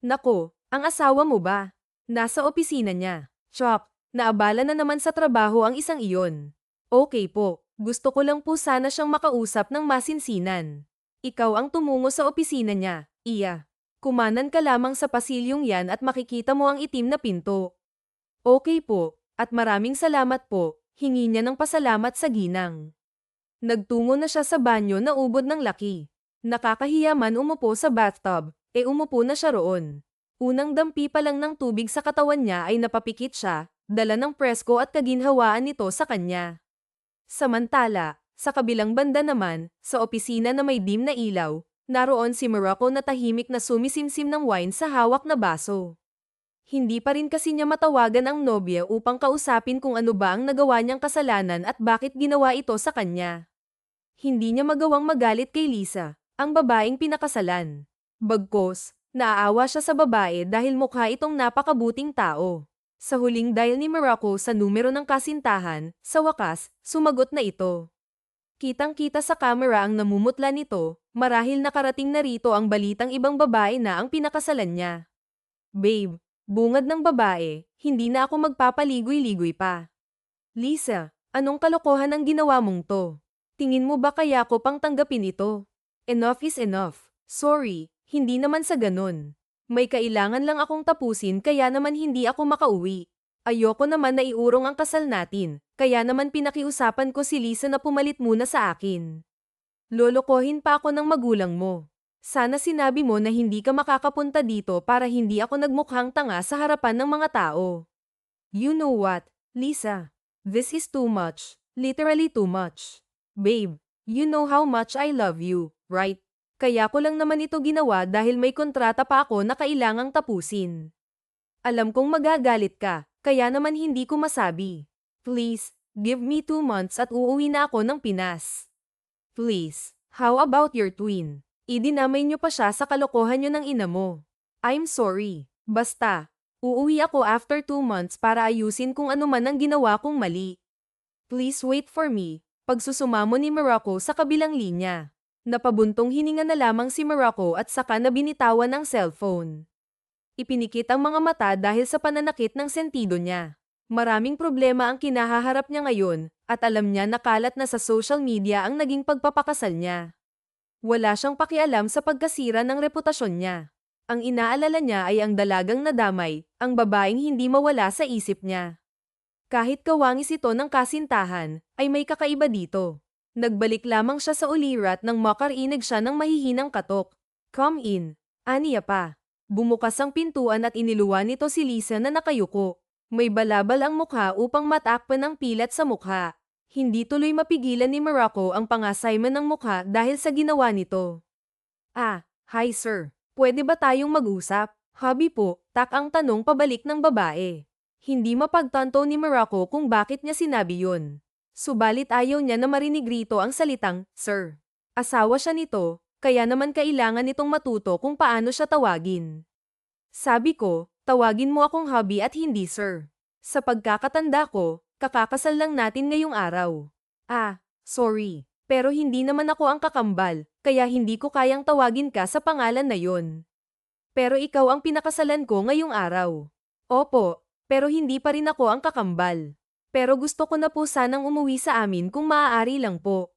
Nako, ang asawa mo ba? Nasa opisina niya. Chok, naabala na naman sa trabaho ang isang iyon. Okay po, gusto ko lang po sana siyang makausap ng masinsinan. Ikaw ang tumungo sa opisina niya, Kumanan ka lamang sa pasilyong yan at makikita mo ang itim na pinto. Okay po, at maraming salamat po, hingi niya ng pasalamat sa ginang. Nagtungo na siya sa banyo na ubod ng laki. Nakakahiya man umupo sa bathtub, umupo na siya roon. Unang dampi pa lang ng tubig sa katawan niya ay napapikit siya, dala ng presko at kaginhawaan nito sa kanya. Samantala, sa kabilang banda naman, sa opisina na may dim na ilaw, naroon si Morocco na tahimik na sumisimsim ng wine sa hawak na baso. Hindi pa rin kasi niya matawagan ang nobya upang kausapin kung ano ba ang nagawa niyang kasalanan at bakit ginawa ito sa kanya. Hindi niya magawang magalit kay Lisa, ang babaeng pinakasalan. Bagkus, naaawa siya sa babae dahil mukha itong napakabuting tao. Sa huling dial ni Morocco sa numero ng kasintahan, sa wakas, sumagot na ito. Kitang-kita sa kamera ang namumutla nito, marahil nakarating na rito ang balitang ibang babae na ang pinakasalan niya. Babe, bungad ng babae, hindi na ako magpapaligoy-ligoy pa. Lisa, anong kalokohan ang ginawa mong to? Tingin mo ba kaya ko pang tanggapin ito? Enough is enough. Sorry, hindi naman sa ganun. May kailangan lang akong tapusin kaya naman hindi ako makauwi. Ayoko naman na iurong ang kasal natin, kaya naman pinakiusapan ko si Lisa na pumalit muna sa akin. Lolokohin pa ako ng magulang mo. Sana sinabi mo na hindi ka makakapunta dito para hindi ako nagmukhang tanga sa harapan ng mga tao. You know what, Lisa? This is too much. Literally too much. Babe, you know how much I love you, right? Kaya ko lang naman ito ginawa dahil may kontrata pa ako na kailangang tapusin. Alam kong magagalit ka, kaya naman hindi ko masabi. Please, give me 2 months at uuwi na ako ng Pinas. Please, how about your twin? Idinamay niyo pa siya sa kalokohan niyo ng ina mo. I'm sorry. Basta, uuwi ako after 2 months para ayusin kung ano man ang ginawa kong mali. Please wait for me. Pagsusumamo ni Morocco sa kabilang linya. Napabuntong hininga na lamang si Morocco at saka na binitawan ang cellphone. Ipinikit ang mga mata dahil sa pananakit ng sentido niya. Maraming problema ang kinahaharap niya ngayon, at alam niya na kalat na sa social media ang naging pagpapakasal niya. Wala siyang pakialam sa pagkasira ng reputasyon niya. Ang inaalala niya ay ang dalagang nadamay, ang babaeng hindi mawala sa isip niya. Kahit kawangis ito ng kasintahan, ay may kakaiba dito. Nagbalik lamang siya sa ulirat nang makarinig siya ng mahihinang katok. "Come in." Aniya pa. Bumukas ang pintuan at iniluwan nito si Lisa na nakayuko. May balabal ang mukha upang matakpan ang pilat sa mukha. Hindi tuloy mapigilan ni Morocco ang pangasayman ng mukha dahil sa ginawa nito. Hi sir. Pwede ba tayong mag-usap? Hobby po, tak ang tanong pabalik ng babae. Hindi mapagtanto ni Morocco kung bakit niya sinabi yun. Subalit ayaw niya na marinig rito ang salitang, sir. Asawa siya nito, kaya naman kailangan nitong matuto kung paano siya tawagin. Sabi ko, tawagin mo akong hubby at hindi sir. Sa pagkakatanda ko, kakakasal lang natin ngayong araw. Sorry. Pero hindi naman ako ang kakambal, kaya hindi ko kayang tawagin ka sa pangalan na yon. Pero ikaw ang pinakasalan ko ngayong araw. Opo, pero hindi pa rin ako ang kakambal. Pero gusto ko na po sanang umuwi sa amin kung maaari lang po.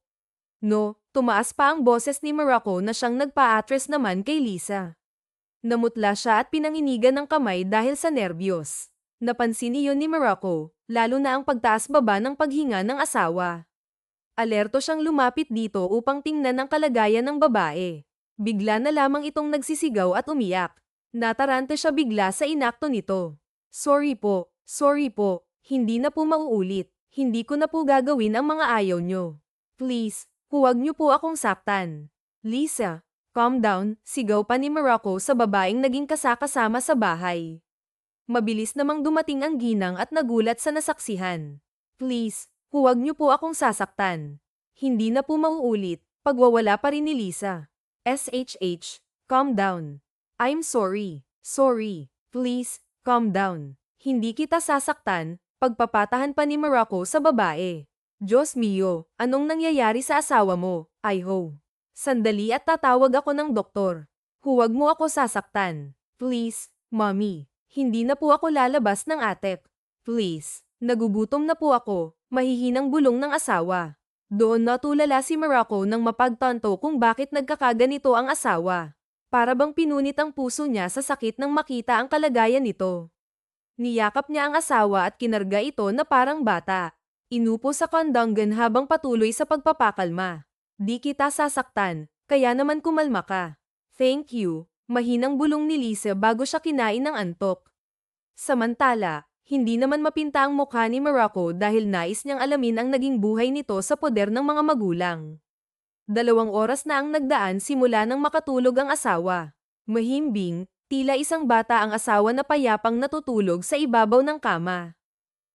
No, tumaas pa ang boses ni Morocco na siyang nagpa-atres naman kay Lisa. Namutla siya at pinanginigan ng kamay dahil sa nerbiyos. Napansin iyon ni Morocco, lalo na ang pagtaas-baba ng paghinga ng asawa. Alerto siyang lumapit dito upang tingnan ang kalagayan ng babae. Bigla na lamang itong nagsisigaw at umiyak. Natarante siya bigla sa inakto nito. Sorry po, hindi na po mauulit. Hindi ko na po gagawin ang mga ayaw nyo. Please, huwag nyo po akong saktan. Lisa, calm down, sigaw pa ni Morocco sa babaeng naging kasakasama sa bahay. Mabilis namang dumating ang ginang at nagulat sa nasaksihan. Please, huwag niyo po akong sasaktan. Hindi na po mauulit, pagwawala pa rin ni Lisa. Calm down. I'm sorry. Please, calm down. Hindi kita sasaktan, pagpapatahan pa ni Morocco sa babae. Diyos mio, anong nangyayari sa asawa mo, Iho? Sandali at tatawag ako ng doktor. Huwag mo ako sasaktan. Please, mommy. Hindi na po ako lalabas ng atep. Please, nagugutom na po ako, mahihinang bulong ng asawa. Doon natulala si Morocco nang mapagtanto kung bakit nagkakaganito ang asawa. Para bang pinunit ang puso niya sa sakit nang makita ang kalagayan nito. Niyakap niya ang asawa at kinarga ito na parang bata. Inupo sa kandanggan habang patuloy sa pagpapakalma. Di kita sasaktan, kaya naman kumalma ka. Thank you, mahinang bulong ni Lisa bago siya kinain ng antok. Samantala, hindi naman mapinta ang mukha ni Morocco dahil nais niyang alamin ang naging buhay nito sa poder ng mga magulang. 2 oras na ang nagdaan simula nang makatulog ang asawa. Mahimbing, tila isang bata ang asawa na payapang natutulog sa ibabaw ng kama.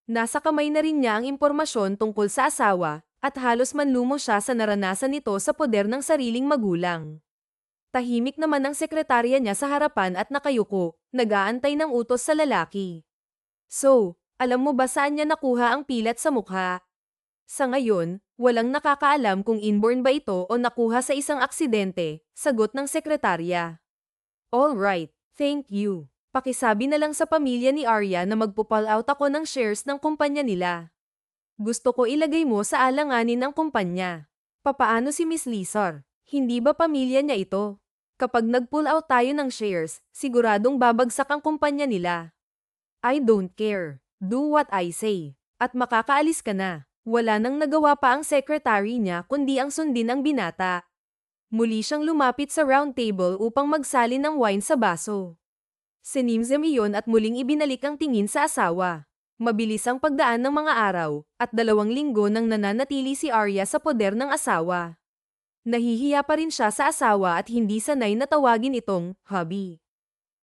Nasa kamay na rin niya ang impormasyon tungkol sa asawa, at halos manlumo siya sa naranasan nito sa poder ng sariling magulang. Tahimik naman ang sekretarya niya sa harapan at nakayuko, nag-aantay ng utos sa lalaki. So, alam mo ba saan niya nakuha ang pilat sa mukha? Sa ngayon, walang nakakaalam kung inborn ba ito o nakuha sa isang aksidente, sagot ng sekretarya. Alright, thank you. Pakisabi na lang sa pamilya ni Arya na magpo-pull out ako ng shares ng kumpanya nila. Gusto ko ilagay mo sa alanganin ng kumpanya. Papaano si Miss Lizar? Hindi ba pamilya niya ito? Kapag nag-pull out tayo ng shares, siguradong babagsak ang kumpanya nila. I don't care. Do what I say. At makakaalis ka na. Wala nang nagawa pa ang secretary niya kundi ang sundin ang binata. Muli siyang lumapit sa round table upang magsalin ng wine sa baso. Sinimsam iyon at muling ibinalik ang tingin sa asawa. Mabilis ang pagdaan ng mga araw, at 2 linggo nang nananatili si Arya sa poder ng asawa. Nahihiya pa rin siya sa asawa at hindi sanay na tawagin itong hubby.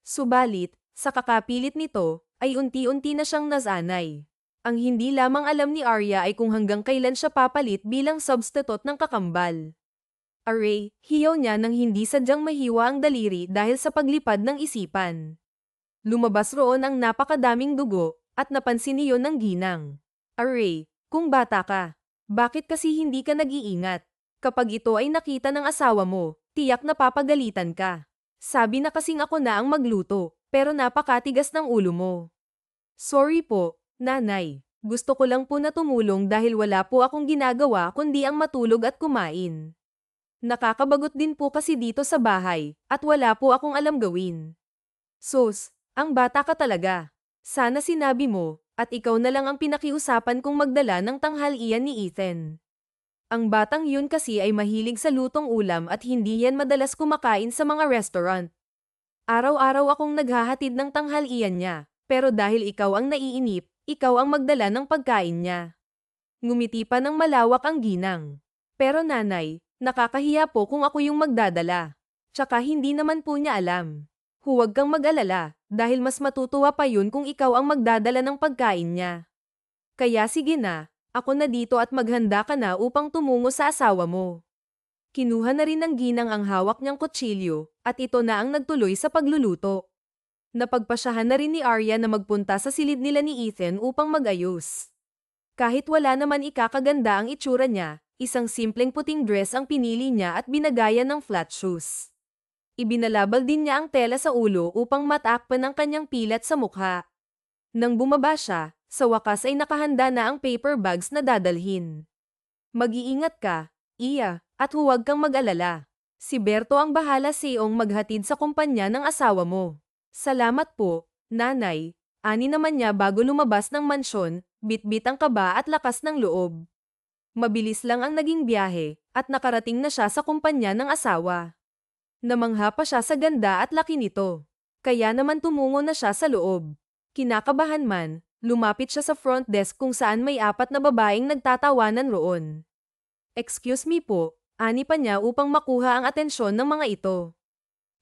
Subalit, sa kakapilit nito, ay unti-unti na siyang nasanay. Ang hindi lamang alam ni Arya ay kung hanggang kailan siya papalit bilang substitute ng kakambal. Aray, hiyaw niya nang hindi sadyang mahiwa ang daliri dahil sa paglipad ng isipan. Lumabas roon ang napakadaming dugo, at napansin niyo ng ginang. Aray, kung bata ka, bakit kasi hindi ka nag-iingat? Kapag ito ay nakita ng asawa mo, tiyak na papagalitan ka. Sabi na kasing ako na ang magluto, pero napakatigas ng ulo mo. Sorry po, nanay. Gusto ko lang po na tumulong dahil wala po akong ginagawa kundi ang matulog at kumain. Nakakabagot din po kasi dito sa bahay, at wala po akong alam gawin. Sus, ang bata ka talaga. Sana sinabi mo, at ikaw na lang ang pinakiusapan kong magdala ng tanghalian ni Ethan. Ang batang yun kasi ay mahilig sa lutong ulam at hindi yan madalas kumakain sa mga restaurant. Araw-araw akong naghahatid ng tanghalian niya, pero dahil ikaw ang naiinip, ikaw ang magdala ng pagkain niya. Ngumiti pa ng malawak ang ginang. Pero nanay, nakakahiya po kung ako yung magdadala. Tsaka hindi naman po niya alam. Huwag kang mag-alala, dahil mas matutuwa pa yun kung ikaw ang magdadala ng pagkain niya. Kaya sige na, ako na dito at maghanda ka na upang tumungo sa asawa mo. Kinuha na rin ng ginang ang hawak niyang kutsilyo, at ito na ang nagtuloy sa pagluluto. Napagpasyahan na rin ni Arya na magpunta sa silid nila ni Ethan upang mag-ayos. Kahit wala naman ikakaganda ang itsura niya, isang simpleng puting dress ang pinili niya at binagaya ng flat shoes. Ibinalabal din niya ang tela sa ulo upang matakpan ang kanyang pilat sa mukha. Nang bumaba siya, sa wakas ay nakahanda na ang paper bags na dadalhin. Mag-iingat ka, Iya, at huwag kang mag-alala. Si Berto ang bahala sa iyong maghatid sa kumpanya ng asawa mo. Salamat po, nanay. Ani naman niya bago lumabas ng mansyon, bitbit ang kaba at lakas ng loob. Mabilis lang ang naging biyahe, at nakarating na siya sa kumpanya ng asawa. Namangha pa siya sa ganda at laki nito. Kaya naman tumungo na siya sa loob. Kinakabahan man, lumapit siya sa front desk kung saan may 4 na babaeng nagtatawanan roon. Excuse me po, ani pa niya upang makuha ang atensyon ng mga ito.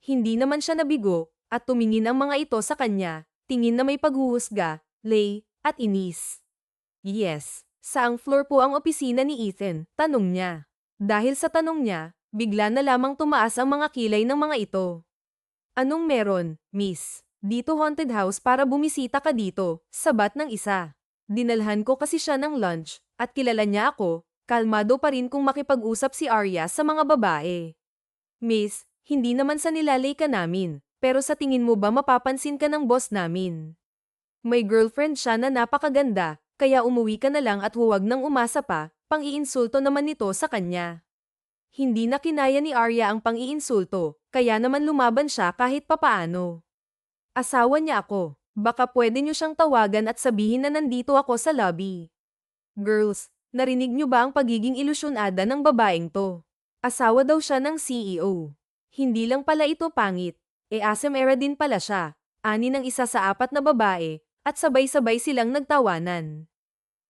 Hindi naman siya nabigo, at tumingin ang mga ito sa kanya, tingin na may paghuhusga, lay, at inis. Yes, saang floor po ang opisina ni Ethan? Tanong niya. Dahil sa tanong niya, bigla na lamang tumaas ang mga kilay ng mga ito. Anong meron, miss? Dito haunted house para bumisita ka dito, sabat ng isa. Dinalhan ko kasi siya ng lunch, at kilala niya ako, kalmado pa rin kung makipag-usap si Arya sa mga babae. Miss, hindi naman sa nilalay ka namin, pero sa tingin mo ba mapapansin ka ng boss namin? May girlfriend siya na napakaganda, kaya umuwi ka na lang at huwag nang umasa pa, pang-iinsulto naman nito sa kanya. Hindi na kinaya ni Arya ang pang-iinsulto, kaya naman lumaban siya kahit papaano. Asawa niya ako, baka pwede niyo siyang tawagan at sabihin na nandito ako sa lobby. Girls, narinig niyo ba ang pagiging ilusyonada ng babaeng to? Asawa daw siya ng CEO. Hindi lang pala ito pangit, asemera din pala siya, ani ng isa sa 4 na babae, at sabay-sabay silang nagtawanan.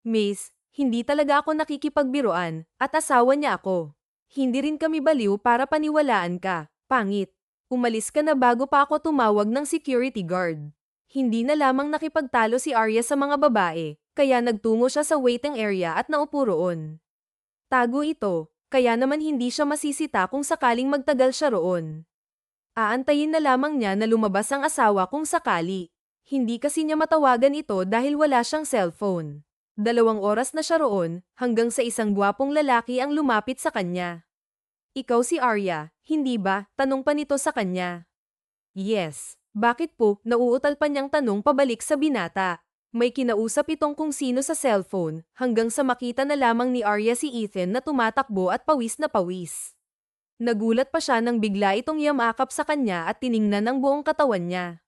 Miss, hindi talaga ako nakikipagbiruan, at asawa niya ako. Hindi rin kami baliw para paniwalaan ka, pangit. Umalis ka na bago pa ako tumawag ng security guard. Hindi na lamang nakipagtalo si Arya sa mga babae, kaya nagtungo siya sa waiting area at naupo roon. Tago ito, kaya naman hindi siya masisita kung sakaling magtagal siya roon. Aantayin na lamang niya na lumabas ang asawa kung sakali. Hindi kasi niya matawagan ito dahil wala siyang cellphone. 2 oras na siya roon, hanggang sa isang gwapong lalaki ang lumapit sa kanya. Ikaw si Arya, hindi ba? Tanong pa nito sa kanya. Yes. Bakit po? Nauutal pa niyang tanong pabalik sa binata. May kinausap itong kung sino sa cellphone, hanggang sa makita na lamang ni Arya si Ethan na tumatakbo at pawis na pawis. Nagulat pa siya nang bigla itong yamakap sa kanya at tiningnan ang buong katawan niya.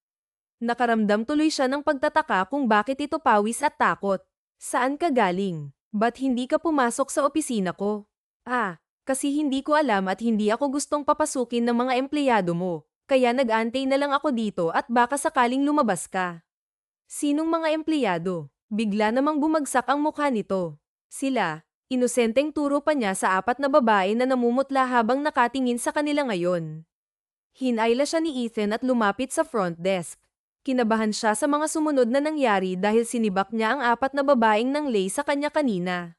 Nakaramdam tuloy siya ng pagtataka kung bakit ito pawis at takot. Saan ka galing? Ba't hindi ka pumasok sa opisina ko? Kasi hindi ko alam at hindi ako gustong papasukin ng mga empleyado mo, kaya nag-antay na lang ako dito at baka sakaling lumabas ka. Sinong mga empleyado? Bigla namang bumagsak ang mukha nito. Sila, inosenteng turo pa niya sa 4 na babae na namumutla habang nakatingin sa kanila ngayon. Hinayla siya ni Ethan at lumapit sa front desk. Kinabahan siya sa mga sumunod na nangyari dahil sinibak niya ang 4 na babaeng nanglay sa kanya kanina.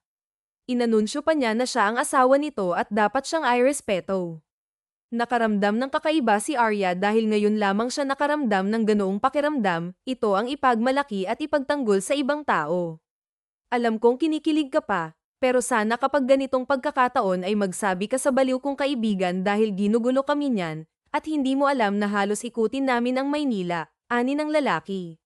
Inanunsyo pa niya na siya ang asawa nito at dapat siyang irespeto. Nakaramdam ng kakaiba si Arya dahil ngayon lamang siya nakaramdam ng ganoong pakiramdam, ito ang ipagmalaki at ipagtanggol sa ibang tao. Alam kong kinikilig ka pa, Pero sana kapag ganitong pagkakataon ay magsabi ka sa baliw kong kaibigan dahil ginugulo kami niyan, at hindi mo alam na halos ikutin namin ang Maynila, ani ng lalaki.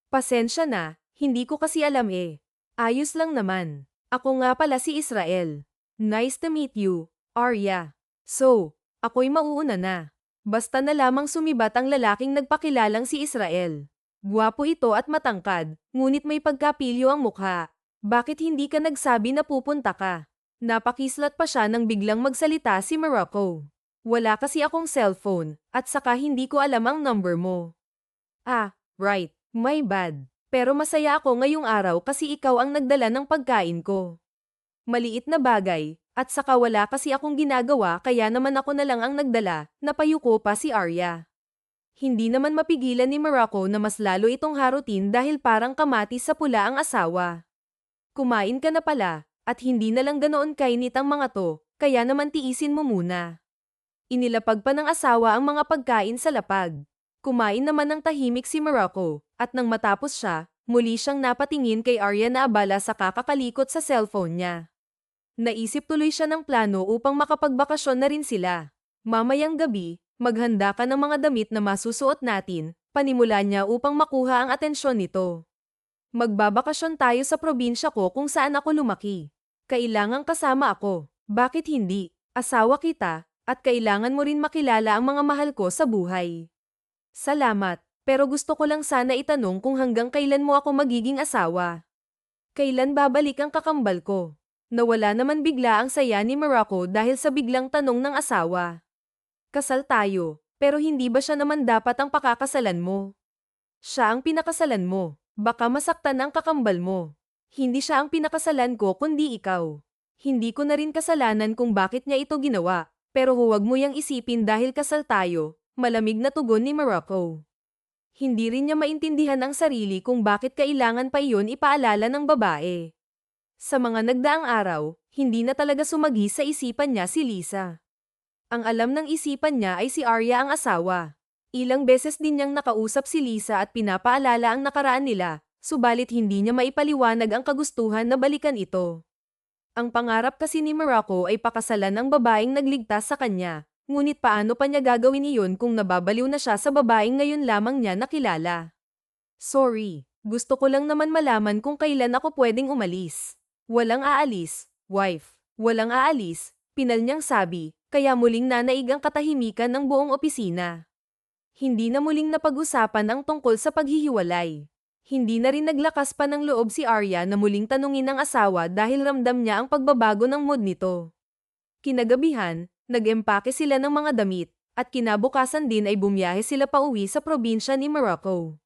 Pasensya na, hindi ko kasi alam eh. Ayos lang naman. Ako nga pala si Israel. Nice to meet you, Arya. So, ako'y mauuna na. Basta na lamang sumibat ang lalaking nagpakilalang si Israel. Gwapo ito at matangkad, ngunit may pagkapilyo ang mukha. Bakit hindi ka nagsabi na pupunta ka? Napakislat pa siya nang biglang magsalita si Morocco. Wala kasi akong cellphone, at saka hindi ko alam ang number mo. Ah, right, my bad. Pero masaya ako ngayong araw kasi ikaw ang nagdala ng pagkain ko. Maliit na bagay, at saka wala kasi akong ginagawa kaya naman ako na lang ang nagdala, napayuko pa si Arya. Hindi naman mapigilan ni Morocco na mas lalo itong harutin dahil parang kamatis sa pula ang asawa. Kumain ka na pala, at hindi na lang ganoon kainit ang mga to, kaya naman tiisin mo muna. Inilapag pa ng asawa ang mga pagkain sa lapag. Kumain naman ng tahimik si Morocco, at nang matapos siya, muli siyang napatingin kay Arya na abala sa kakakalikot sa cellphone niya. Naisip tuloy siya ng plano upang makapagbakasyon na rin sila. Mamayang gabi, maghanda ka ng mga damit na masusuot natin, panimula niya upang makuha ang atensyon nito. Magbabakasyon tayo sa probinsya ko kung saan ako lumaki. Kailangang kasama ako. Bakit hindi? Asawa kita, at kailangan mo rin makilala ang mga mahal ko sa buhay. Salamat, pero gusto ko lang sana itanong kung hanggang kailan mo ako magiging asawa. Kailan babalik ang kakambal ko? Nawala naman bigla ang saya ni Morocco dahil sa biglang tanong ng asawa. Kasal tayo, pero hindi ba siya naman dapat ang pakakasalan mo? Siya ang pinakasalan mo. Baka masaktan ang kakambal mo. Hindi siya ang pinakasalan ko kundi ikaw. Hindi ko na rin kasalanan kung bakit niya ito ginawa, pero huwag mo yang isipin dahil kasal tayo, malamig na tugon ni Morocco. Hindi rin niya maintindihan ang sarili kung bakit kailangan pa iyon ipaalala ng babae. Sa mga nagdaang araw, hindi na talaga sumagi sa isipan niya si Lisa. Ang alam ng isipan niya ay si Arya ang asawa. Ilang beses din niyang nakausap si Lisa at pinapaalala ang nakaraan nila, subalit hindi niya maipaliwanag ang kagustuhan na balikan ito. Ang pangarap kasi ni Morocco ay pakasalan ang babaeng nagligtas sa kanya, ngunit paano pa niya gagawin iyon kung nababaliw na siya sa babaeng ngayon lamang niya nakilala? Sorry, gusto ko lang naman malaman kung kailan ako pwedeng umalis. Walang aalis, wife. Walang aalis, pinal niyang sabi, kaya muling nanaig ang katahimikan ng buong opisina. Hindi na muling napag-usapan ang tungkol sa paghihiwalay. Hindi na rin naglakas pa ng loob si Arya na muling tanungin ang asawa dahil ramdam niya ang pagbabago ng mood nito. Kinagabihan, nag-empake sila ng mga damit, at kinabukasan din ay bumiyahe sila pauwi sa probinsya ni Morocco.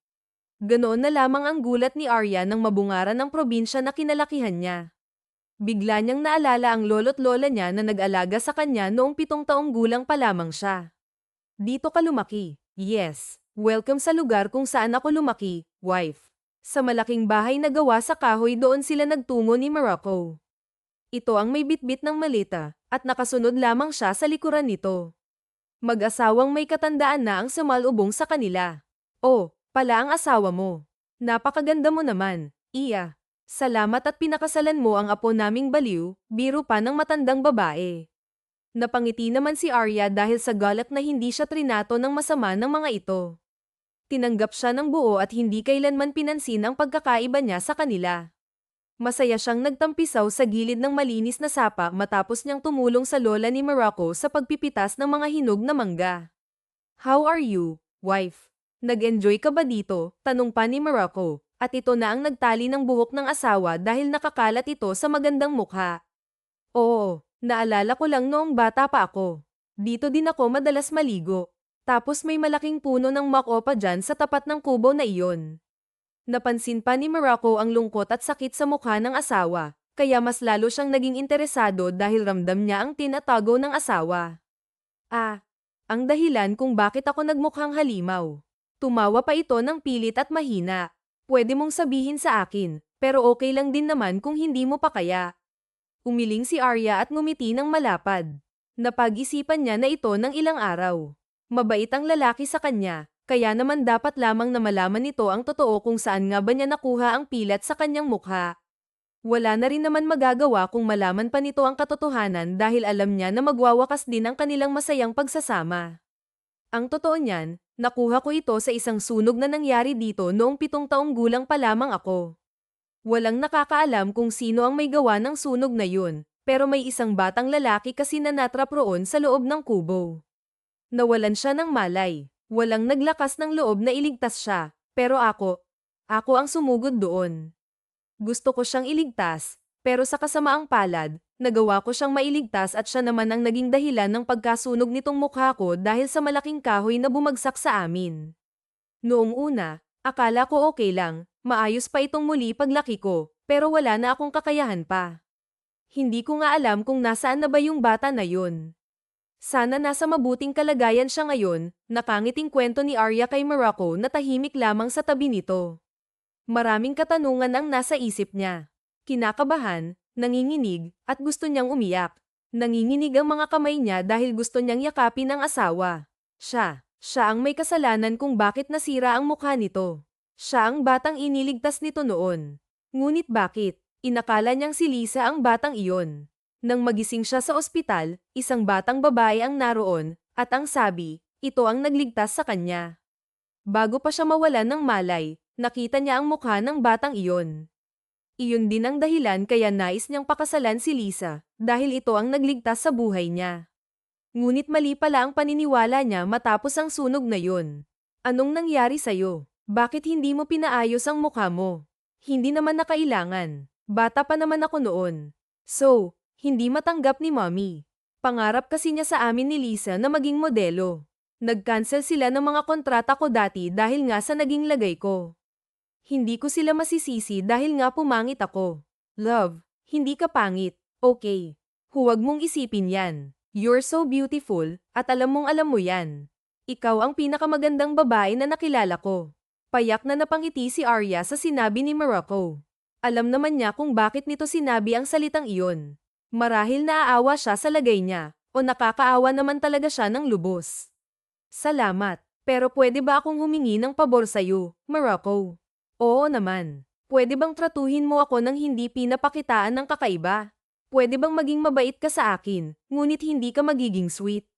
Ganoon na lamang ang gulat ni Arya nang mabungaran ang probinsya na kinalakihan niya. Bigla niyang naalala ang lolo't lola niya na nag-alaga sa kanya noong 7 taong gulang pa lamang siya. Dito ka lumaki. Yes, welcome sa lugar kung saan ako lumaki, wife. Sa malaking bahay na gawa sa kahoy doon sila nagtungo ni Morocco. Ito ang may bitbit ng maleta, at nakasunod lamang siya sa likuran nito. Mag-asawang may katandaan na ang sumalubong sa kanila. Oh, pala ang asawa mo. Napakaganda mo naman, Iya. Salamat at pinakasalan mo ang apo naming baliw, biro pa ng matandang babae. Napangiti naman si Arya dahil sa galak na hindi siya trinato ng masama ng mga ito. Tinanggap siya ng buo at hindi kailanman pinansin ang pagkakaiba niya sa kanila. Masaya siyang nagtampisaw sa gilid ng malinis na sapa matapos niyang tumulong sa lola ni Morocco sa pagpipitas ng mga hinog na mangga. How are you, wife? Nag-enjoy ka ba dito? Tanong pa ni Morocco, at ito na ang nagtali ng buhok ng asawa dahil nakakalat ito sa magandang mukha. Oo. Naalala ko lang noong bata pa ako. Dito din ako madalas maligo. Tapos may malaking puno ng makopa dyan sa tapat ng kubo na iyon. Napansin pa ni Morocco ang lungkot at sakit sa mukha ng asawa, kaya mas lalo siyang naging interesado dahil ramdam niya ang tinatago ng asawa. Ah, ang dahilan kung bakit ako nagmukhang halimaw. Tumawa pa ito ng pilit at mahina. Pwede mong sabihin sa akin, pero okay lang din naman kung hindi mo pa kaya. Umiling si Arya at ngumiti ng malapad. Napag-isipan niya na ito ng ilang araw. Mabait ang lalaki sa kanya, kaya naman dapat lamang na malaman nito ang totoo kung saan nga ba niya nakuha ang pilat sa kanyang mukha. Wala na rin naman magagawa kung malaman pa nito ang katotohanan dahil alam niya na magwawakas din ang kanilang masayang pagsasama. Ang totoo niyan, nakuha ko ito sa isang sunog na nangyari dito noong 7 taong gulang pa lamang ako. Walang nakakaalam kung sino ang may gawa ng sunog na yun, pero may isang batang lalaki kasi na natrap roon sa loob ng kubo. Nawalan siya ng malay. Walang naglakas ng loob na iligtas siya, pero ako ang sumugod doon. Gusto ko siyang iligtas, pero sa kasamaang palad, nagawa ko siyang mailigtas at siya naman ang naging dahilan ng pagkasunog nitong mukha ko dahil sa malaking kahoy na bumagsak sa amin. Noong una, akala ko okay lang, maayos pa itong muli paglaki ko, pero wala na akong kakayahan pa. Hindi ko nga alam kung nasaan na ba yung bata na yun. Sana nasa mabuting kalagayan siya ngayon, nakangiting kwento ni Arya kay Morocco na tahimik lamang sa tabi nito. Maraming katanungan ang nasa isip niya. Kinakabahan, nanginginig, at gusto niyang umiyak. Nanginginig ang mga kamay niya dahil gusto niyang yakapin ang asawa. Siya ang may kasalanan kung bakit nasira ang mukha nito. Siya ang batang iniligtas nito noon. Ngunit bakit? Inakala niyang si Lisa ang batang iyon. Nang magising siya sa ospital, isang batang babae ang naroon, at ang sabi, ito ang nagligtas sa kanya. Bago pa siya mawalan ng malay, nakita niya ang mukha ng batang iyon. Iyon din ang dahilan kaya nais niyang pakasalan si Lisa, dahil ito ang nagligtas sa buhay niya. Ngunit mali pala ang paniniwala niya matapos ang sunog na yun. Anong nangyari sa'yo? Bakit hindi mo pinaayos ang mukha mo? Hindi naman na kailangan. Bata pa naman ako noon. So, hindi matanggap ni Mommy. Pangarap kasi niya sa amin ni Lisa na maging modelo. Nag-cancel sila ng mga kontrata ko dati dahil nga sa naging lagay ko. Hindi ko sila masisisi dahil nga pumangit ako. Love, hindi ka pangit, okay. Huwag mong isipin yan. You're so beautiful, at alam mo yan. Ikaw ang pinakamagandang babae na nakilala ko. Payak na napangiti si Arya sa sinabi ni Morocco. Alam naman niya kung bakit nito sinabi ang salitang iyon. Marahil naaawa siya sa lagay niya, o nakakaawa naman talaga siya ng lubos. Salamat, pero pwede ba akong humingi ng pabor sa'yo, Morocco? Oo naman. Pwede bang tratuhin mo ako ng hindi pinapakitaan ng kakaiba? Pwede bang maging mabait ka sa akin, ngunit hindi ka magiging sweet?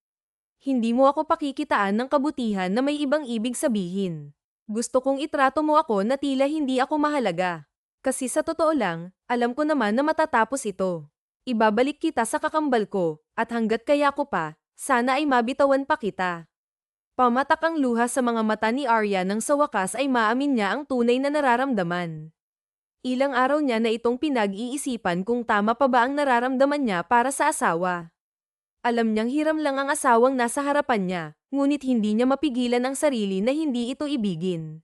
Hindi mo ako pakikitaan ng kabutihan na may ibang ibig sabihin. Gusto kong itrato mo ako na tila hindi ako mahalaga. Kasi sa totoo lang, alam ko naman na matatapos ito. Ibabalik kita sa kakambal ko, at hanggat kaya ko pa, sana ay mabitawan pa kita. Pamatak ang luha sa mga mata ni Arya nang sa wakas ay maamin niya ang tunay na nararamdaman. Ilang araw niya na itong pinag-iisipan kung tama pa ba ang nararamdaman niya para sa asawa. Alam niyang hiram lang ang asawang nasa harapan niya, ngunit hindi niya mapigilan ang sarili na hindi ito ibigin.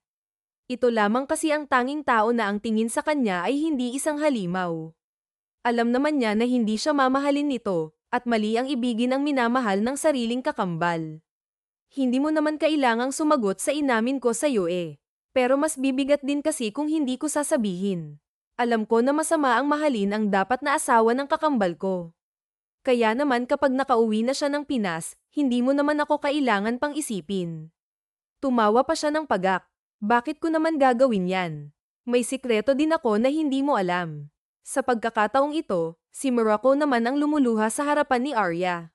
Ito lamang kasi ang tanging tao na ang tingin sa kanya ay hindi isang halimaw. Alam naman niya na hindi siya mamahalin nito, at mali ang ibigin ang minamahal ng sariling kakambal. Hindi mo naman kailangang sumagot sa inamin ko sa'yo eh. Pero mas bibigat din kasi kung hindi ko sasabihin. Alam ko na masama ang mahalin ang dapat na asawa ng kakambal ko. Kaya naman kapag nakauwi na siya ng Pinas, hindi mo naman ako kailangan pang isipin. Tumawa pa siya ng pagak. Bakit ko naman gagawin yan? May sikreto din ako na hindi mo alam. Sa pagkakataong ito, si Morocco naman ang lumuluha sa harapan ni Arya.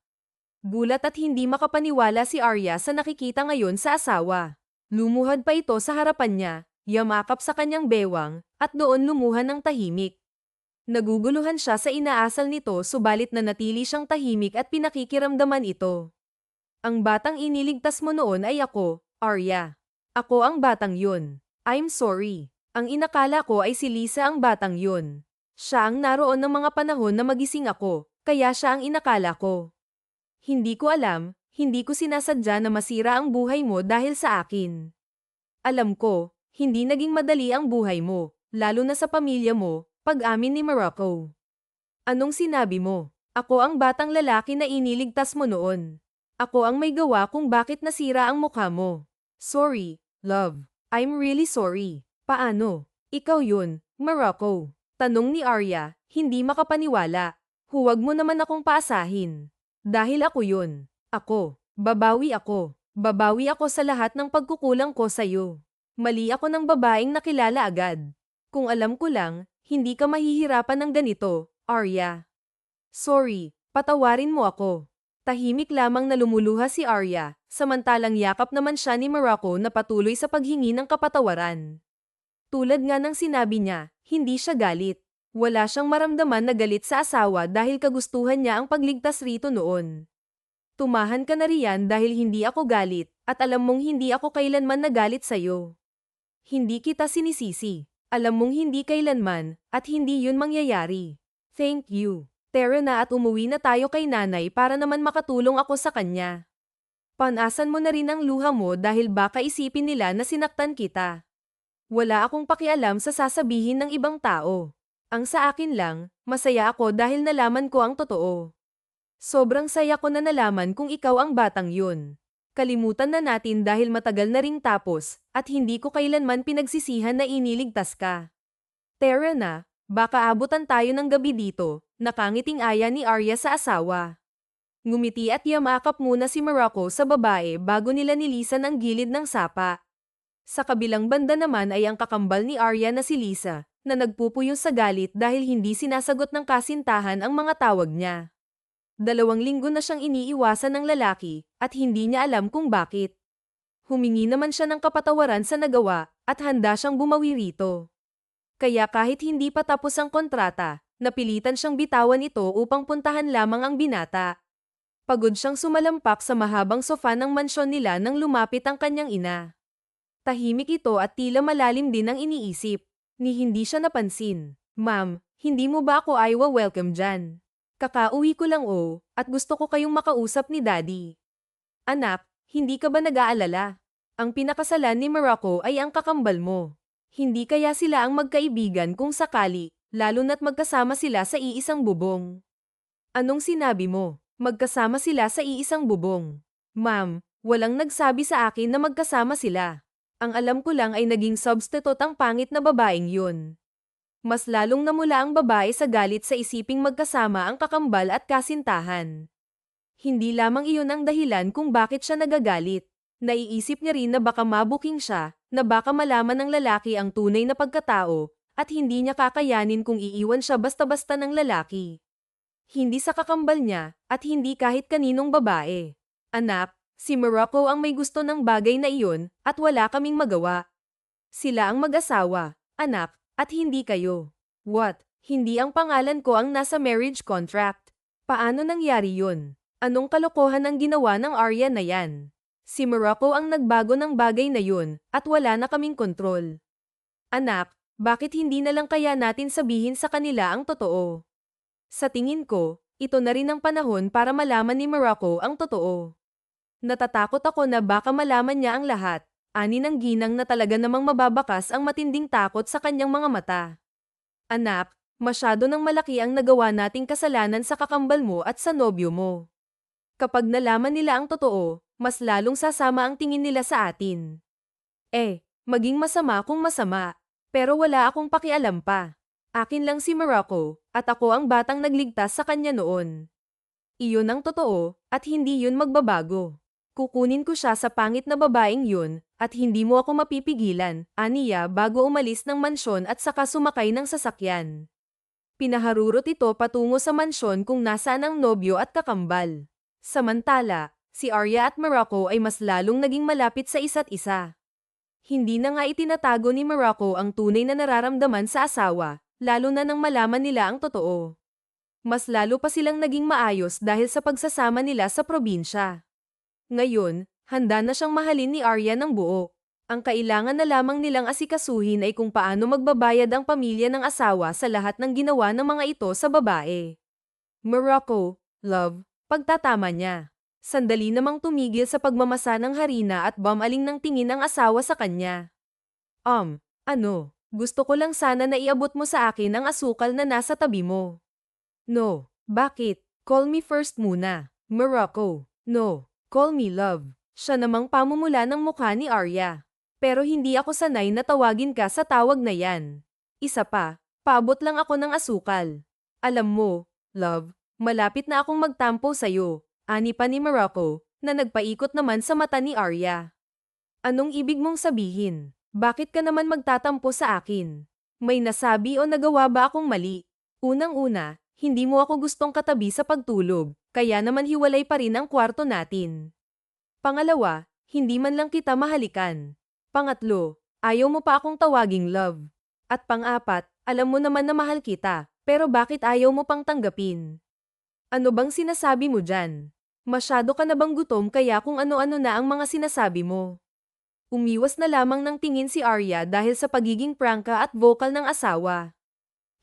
Gulat at hindi makapaniwala si Arya sa nakikita ngayon sa asawa. Lumuhad pa ito sa harapan niya, yamakap sa kanyang bewang, at doon lumuhan ng tahimik. Naguguluhan siya sa inaasal nito subalit nanatili siyang tahimik at pinakikiramdaman ito. Ang batang iniligtas mo noon ay ako, Arya. Ako ang batang yun. I'm sorry. Ang inakala ko ay si Lisa ang batang yun. Siya ang naroon ng mga panahon na magising ako, kaya siya ang inakala ko. Hindi ko alam, hindi ko sinasadya na masira ang buhay mo dahil sa akin. Alam ko, hindi naging madali ang buhay mo, lalo na sa pamilya mo, pag-amin ni Morocco. Anong sinabi mo? Ako ang batang lalaki na iniligtas mo noon. Ako ang may gawa kung bakit nasira ang mukha mo. Sorry, love. I'm really sorry. Paano? Ikaw yun, Morocco. Tanong ni Arya, hindi makapaniwala. Huwag mo naman akong paasahin. Dahil ako yun. Ako. Babawi ako. Babawi ako sa lahat ng pagkukulang ko sa'yo. Mali ako ng babaeng nakilala agad. Kung alam ko lang, Hindi ka mahihirapan ng ganito, Arya. Sorry, patawarin mo ako. Tahimik lamang na lumuluha si Arya, samantalang yakap naman siya ni Morocco na patuloy sa paghingi ng kapatawaran. Tulad nga ng sinabi niya, hindi siya galit. Wala siyang maramdaman na galit sa asawa dahil kagustuhan niya ang pagligtas rito noon. Tumahan ka na riyan dahil hindi ako galit, at alam mong hindi ako kailanman nagalit sa'yo. Hindi kita sinisisi. Alam mong hindi kailanman, at hindi yun mangyayari. Thank you. Tara na at umuwi na tayo kay nanay para naman makatulong ako sa kanya. Panasan mo na rin ang luha mo dahil baka isipin nila na sinaktan kita. Wala akong pakialam sa sasabihin ng ibang tao. Ang sa akin lang, masaya ako dahil nalaman ko ang totoo. Sobrang saya ko na nalaman kung ikaw ang batang yun. Kalimutan na natin dahil matagal na ring tapos, at hindi ko kailanman pinagsisihan na iniligtas ka. Tara na, baka abutan tayo ng gabi dito, nakangiting aya ni Arya sa asawa. Ngumiti at yamakap muna si Morocco sa babae bago nila nilisan ang gilid ng sapa. Sa kabilang banda naman ay ang kakambal ni Arya na si Lisa, na nagpupuyo sa galit dahil hindi sinasagot ng kasintahan ang mga tawag niya. 2 linggo na siyang iniiwasan ng lalaki, at hindi niya alam kung bakit. Humingi naman siya ng kapatawaran sa nagawa, at handa siyang bumawi rito. Kaya kahit hindi pa tapos ang kontrata, napilitan siyang bitawan ito upang puntahan lamang ang binata. Pagod siyang sumalampak sa mahabang sofa ng mansyon nila nang lumapit ang kanyang ina. Tahimik ito at tila malalim din ang iniisip, ni hindi siya napansin. Ma'am, hindi mo ba ako welcome dyan? Kakauwi ko lang at gusto ko kayong makausap ni Daddy. Anak, hindi ka ba nag-aalala? Ang pinakasalan ni Morocco ay ang kakambal mo. Hindi kaya sila ang magkaibigan kung sakali, lalo na't magkasama sila sa iisang bubong. Anong sinabi mo? Magkasama sila sa iisang bubong. Ma'am, walang nagsabi sa akin na magkasama sila. Ang alam ko lang ay naging substitute ang pangit na babaeng yun. Mas lalong namula ang babae sa galit sa isiping magkasama ang kakambal at kasintahan. Hindi lamang iyon ang dahilan kung bakit siya nagagalit. Naiisip niya rin na baka mabuking siya, na baka malaman ng lalaki ang tunay na pagkatao, at hindi niya kakayanin kung iiwan siya basta-basta ng lalaki. Hindi sa kakambal niya, at hindi kahit kaninong babae. Anak, si Morocco ang may gusto ng bagay na iyon, at wala kaming magawa. Sila ang mag-asawa, anak, at hindi kayo. What? Hindi ang pangalan ko ang nasa marriage contract. Paano nangyari yun? Anong kalokohan ang ginawa ng Arya na yan? Si Morocco ang nagbago ng bagay na yun, at wala na kaming kontrol. Anak, bakit hindi na lang kaya natin sabihin sa kanila ang totoo? Sa tingin ko, ito na rin ang panahon para malaman ni Morocco ang totoo. Natatakot ako na baka malaman niya ang lahat. Ani ng ginang na talaga namang mababakas ang matinding takot sa kanyang mga mata. Anak, masyado nang malaki ang nagawa nating kasalanan sa kakambal mo at sa nobyo mo. Kapag nalaman nila ang totoo, mas lalong sasama ang tingin nila sa atin. Maging masama kung masama, pero wala akong pakialam pa. Akin lang si Morocco, at ako ang batang nagligtas sa kanya noon. Iyon ang totoo, at hindi yun magbabago. Kukunin ko siya sa pangit na babaeng yun, at hindi mo ako mapipigilan, aniya bago umalis ng mansyon at saka sumakay ng sasakyan. Pinaharurot ito patungo sa mansyon kung nasaan ang nobyo at kakambal. Samantala, si Arya at Morocco ay mas lalong naging malapit sa isa't isa. Hindi na nga itinatago ni Morocco ang tunay na nararamdaman sa asawa, lalo na nang malaman nila ang totoo. Mas lalo pa silang naging maayos dahil sa pagsasama nila sa probinsya. Ngayon, handa na siyang mahalin ni Arya ng buo. Ang kailangan na lamang nilang asikasuhin ay kung paano magbabayad ang pamilya ng asawa sa lahat ng ginawa ng mga ito sa babae. Morocco, love, pagtatama niya. Sandali namang tumigil sa pagmamasa ng harina at bumaling ng tingin ang asawa sa kanya. Gusto ko lang sana na iabot mo sa akin ang asukal na nasa tabi mo. No, bakit? Call me first muna. Morocco, no. Call me love. Siya namang pamumula ng mukha ni Arya. Pero hindi ako sanay na tawagin ka sa tawag na yan. Isa pa, paabot lang ako ng asukal. Alam mo, love, malapit na akong magtampo sa'yo, ani pa ni Morocco, na nagpaikot naman sa mata ni Arya. Anong ibig mong sabihin? Bakit ka naman magtatampo sa akin? May nasabi o nagawa ba akong mali? Unang-una, hindi mo ako gustong katabi sa pagtulog, kaya naman hiwalay pa rin ang kwarto natin. Pangalawa, hindi man lang kita mahalikan. Pangatlo, ayaw mo pa akong tawaging love. At pang-apat, alam mo naman na mahal kita, pero bakit ayaw mo pang tanggapin? Ano bang sinasabi mo dyan? Masyado ka na bang gutom kaya kung ano-ano na ang mga sinasabi mo? Umiwas na lamang ng tingin si Arya dahil sa pagiging prangka at vocal ng asawa.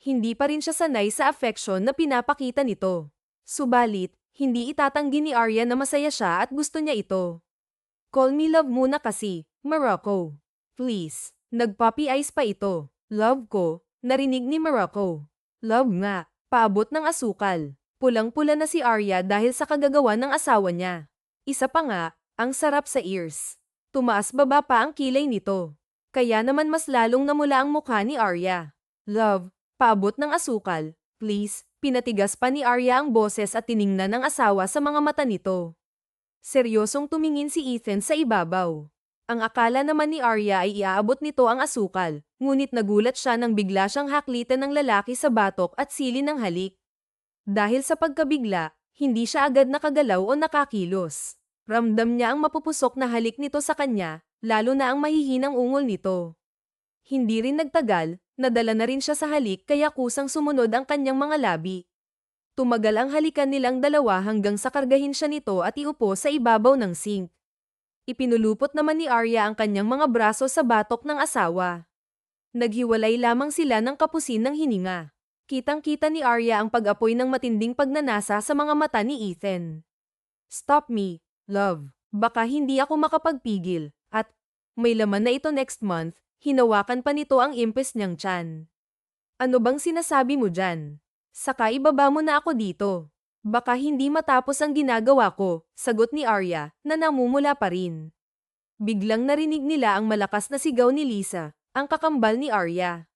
Hindi pa rin siya sanay sa affection na pinapakita nito. Subalit, hindi itatanggi ni Arya na masaya siya at gusto niya ito. Call me love muna kasi, Morocco. Please, nag-puppy eyes pa ito. Love ko, narinig ni Morocco. Love nga, paabot ng asukal. Pulang-pula na si Arya dahil sa kagagawa ng asawa niya. Isa pa nga, ang sarap sa ears. Tumaas baba pa ang kilay nito. Kaya naman mas lalong namula ang mukha ni Arya. Love, paabot ng asukal, please. Pinatigas pa ni Arya ang boses at tiningnan ng asawa sa mga mata nito. Seryosong tumingin si Ethan sa ibabaw. Ang akala naman ni Arya ay iaabot nito ang asukal, ngunit nagulat siya nang bigla siyang haklitan ng lalaki sa batok at sili ng halik. Dahil sa pagkabigla, hindi siya agad nakagalaw o nakakilos. Ramdam niya ang mapupusok na halik nito sa kanya, lalo na ang mahihinang ungol nito. Hindi rin nagtagal, nadala na rin siya sa halik kaya kusang sumunod ang kanyang mga labi. Tumagal ang halikan nilang dalawa hanggang sa kargahin siya nito at iupo sa ibabaw ng sink. Ipinulupot naman ni Arya ang kanyang mga braso sa batok ng asawa. Naghiwalay lamang sila ng kapusin ng hininga. Kitang-kita ni Arya ang pag-apoy ng matinding pagnanasa sa mga mata ni Ethan. Stop me, love. Baka hindi ako makapagpigil. At, may laman na ito next month, hinawakan pa nito ang impes niyang tiyan. Ano bang sinasabi mo dyan? Saka ibaba mo na ako dito. Baka hindi matapos ang ginagawa ko, sagot ni Arya, na namumula pa rin. Biglang narinig nila ang malakas na sigaw ni Lisa, ang kakambal ni Arya.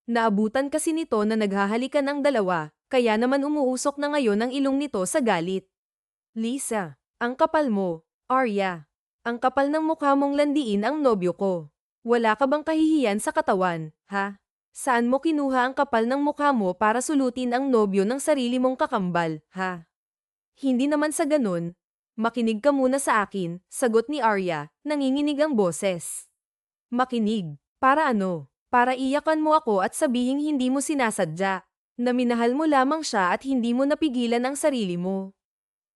Naabutan kasi nito na naghahalikan ang dalawa, kaya naman umuusok na ngayon ang ilong nito sa galit. Lisa, ang kapal mo. Arya, ang kapal ng mukha mong landiin ang nobyo ko. Wala ka bang kahihiyan sa katawan, ha? Saan mo kinuha ang kapal ng mukha mo para sulutin ang nobyo ng sarili mong kakambal, ha? Hindi naman sa ganun. Makinig ka muna sa akin, sagot ni Arya, nanginginig ang boses. Makinig, para ano? Para iyakan mo ako at sabihing hindi mo sinasadya, na minahal mo lamang siya at hindi mo napigilan ang sarili mo.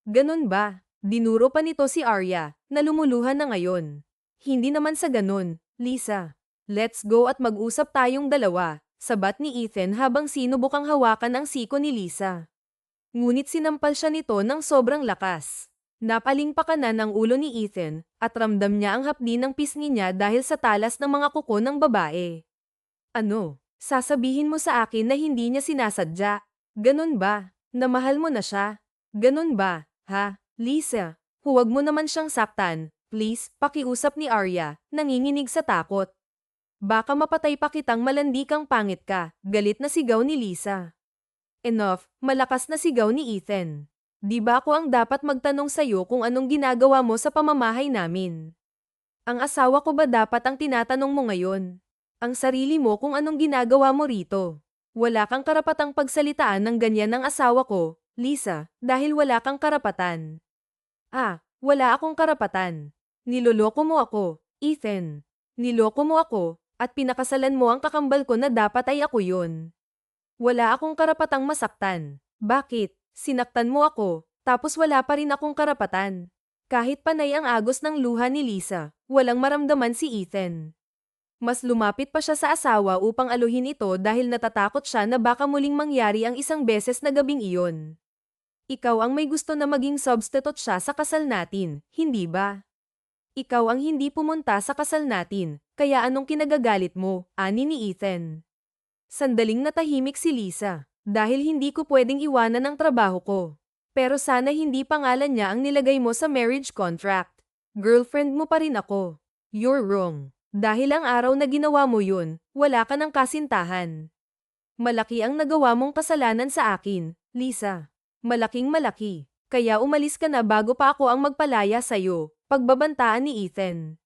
Ganun ba? Dinuro pa nito si Arya, na lumuluhan na ngayon. Hindi naman sa ganun, Lisa. Let's go at mag-usap tayong dalawa, sabat ni Ethan habang sinubukang hawakan ang siko ni Lisa. Ngunit sinampal siya nito ng sobrang lakas. Napalingpakan ng ulo ni Ethan, at ramdam niya ang hapdi ng pisngi niya dahil sa talas ng mga kuko ng babae. Ano? Sasabihin mo sa akin na hindi niya sinasadya? Ganun ba? Na mahal mo na siya? Ganun ba? Ha? Lisa, huwag mo naman siyang saktan. Please, pakiusap ni Arya, nanginginig sa takot. Baka mapatay pa kitang malandi kang pangit ka, galit na sigaw ni Lisa. Enough, malakas na sigaw ni Ethan. Di ba ako ang dapat magtanong sa'yo kung anong ginagawa mo sa pamamahay namin? Ang asawa ko ba dapat ang tinatanong mo ngayon? Ang sarili mo kung anong ginagawa mo rito. Wala kang karapatang pagsalitaan ng ganyan ng asawa ko, Lisa, dahil wala kang karapatan. Wala akong karapatan. Niloloko mo ako, Ethan. Niloko mo ako, at pinakasalan mo ang kakambal ko na dapat ay ako yun. Wala akong karapatang masaktan. Bakit? Sinaktan mo ako, tapos wala pa rin akong karapatan. Kahit panay ang agos ng luha ni Lisa, walang maramdaman si Ethan. Mas lumapit pa siya sa asawa upang aluhin ito dahil natatakot siya na baka muling mangyari ang isang beses na gabing iyon. Ikaw ang may gusto na maging substitute siya sa kasal natin, hindi ba? Ikaw ang hindi pumunta sa kasal natin, kaya anong kinagagalit mo, ani ni Ethan? Sandaling natahimik si Lisa, dahil hindi ko pwedeng iwanan ang trabaho ko. Pero sana hindi pangalan niya ang nilagay mo sa marriage contract. Girlfriend mo pa rin ako. You're wrong. Dahil ang araw na ginawa mo yun, wala ka ng kasintahan. Malaki ang nagawa mong kasalanan sa akin, Lisa. Malaking malaki. Kaya umalis ka na bago pa ako ang magpalaya sa'yo, pagbabantaan ni Ethan.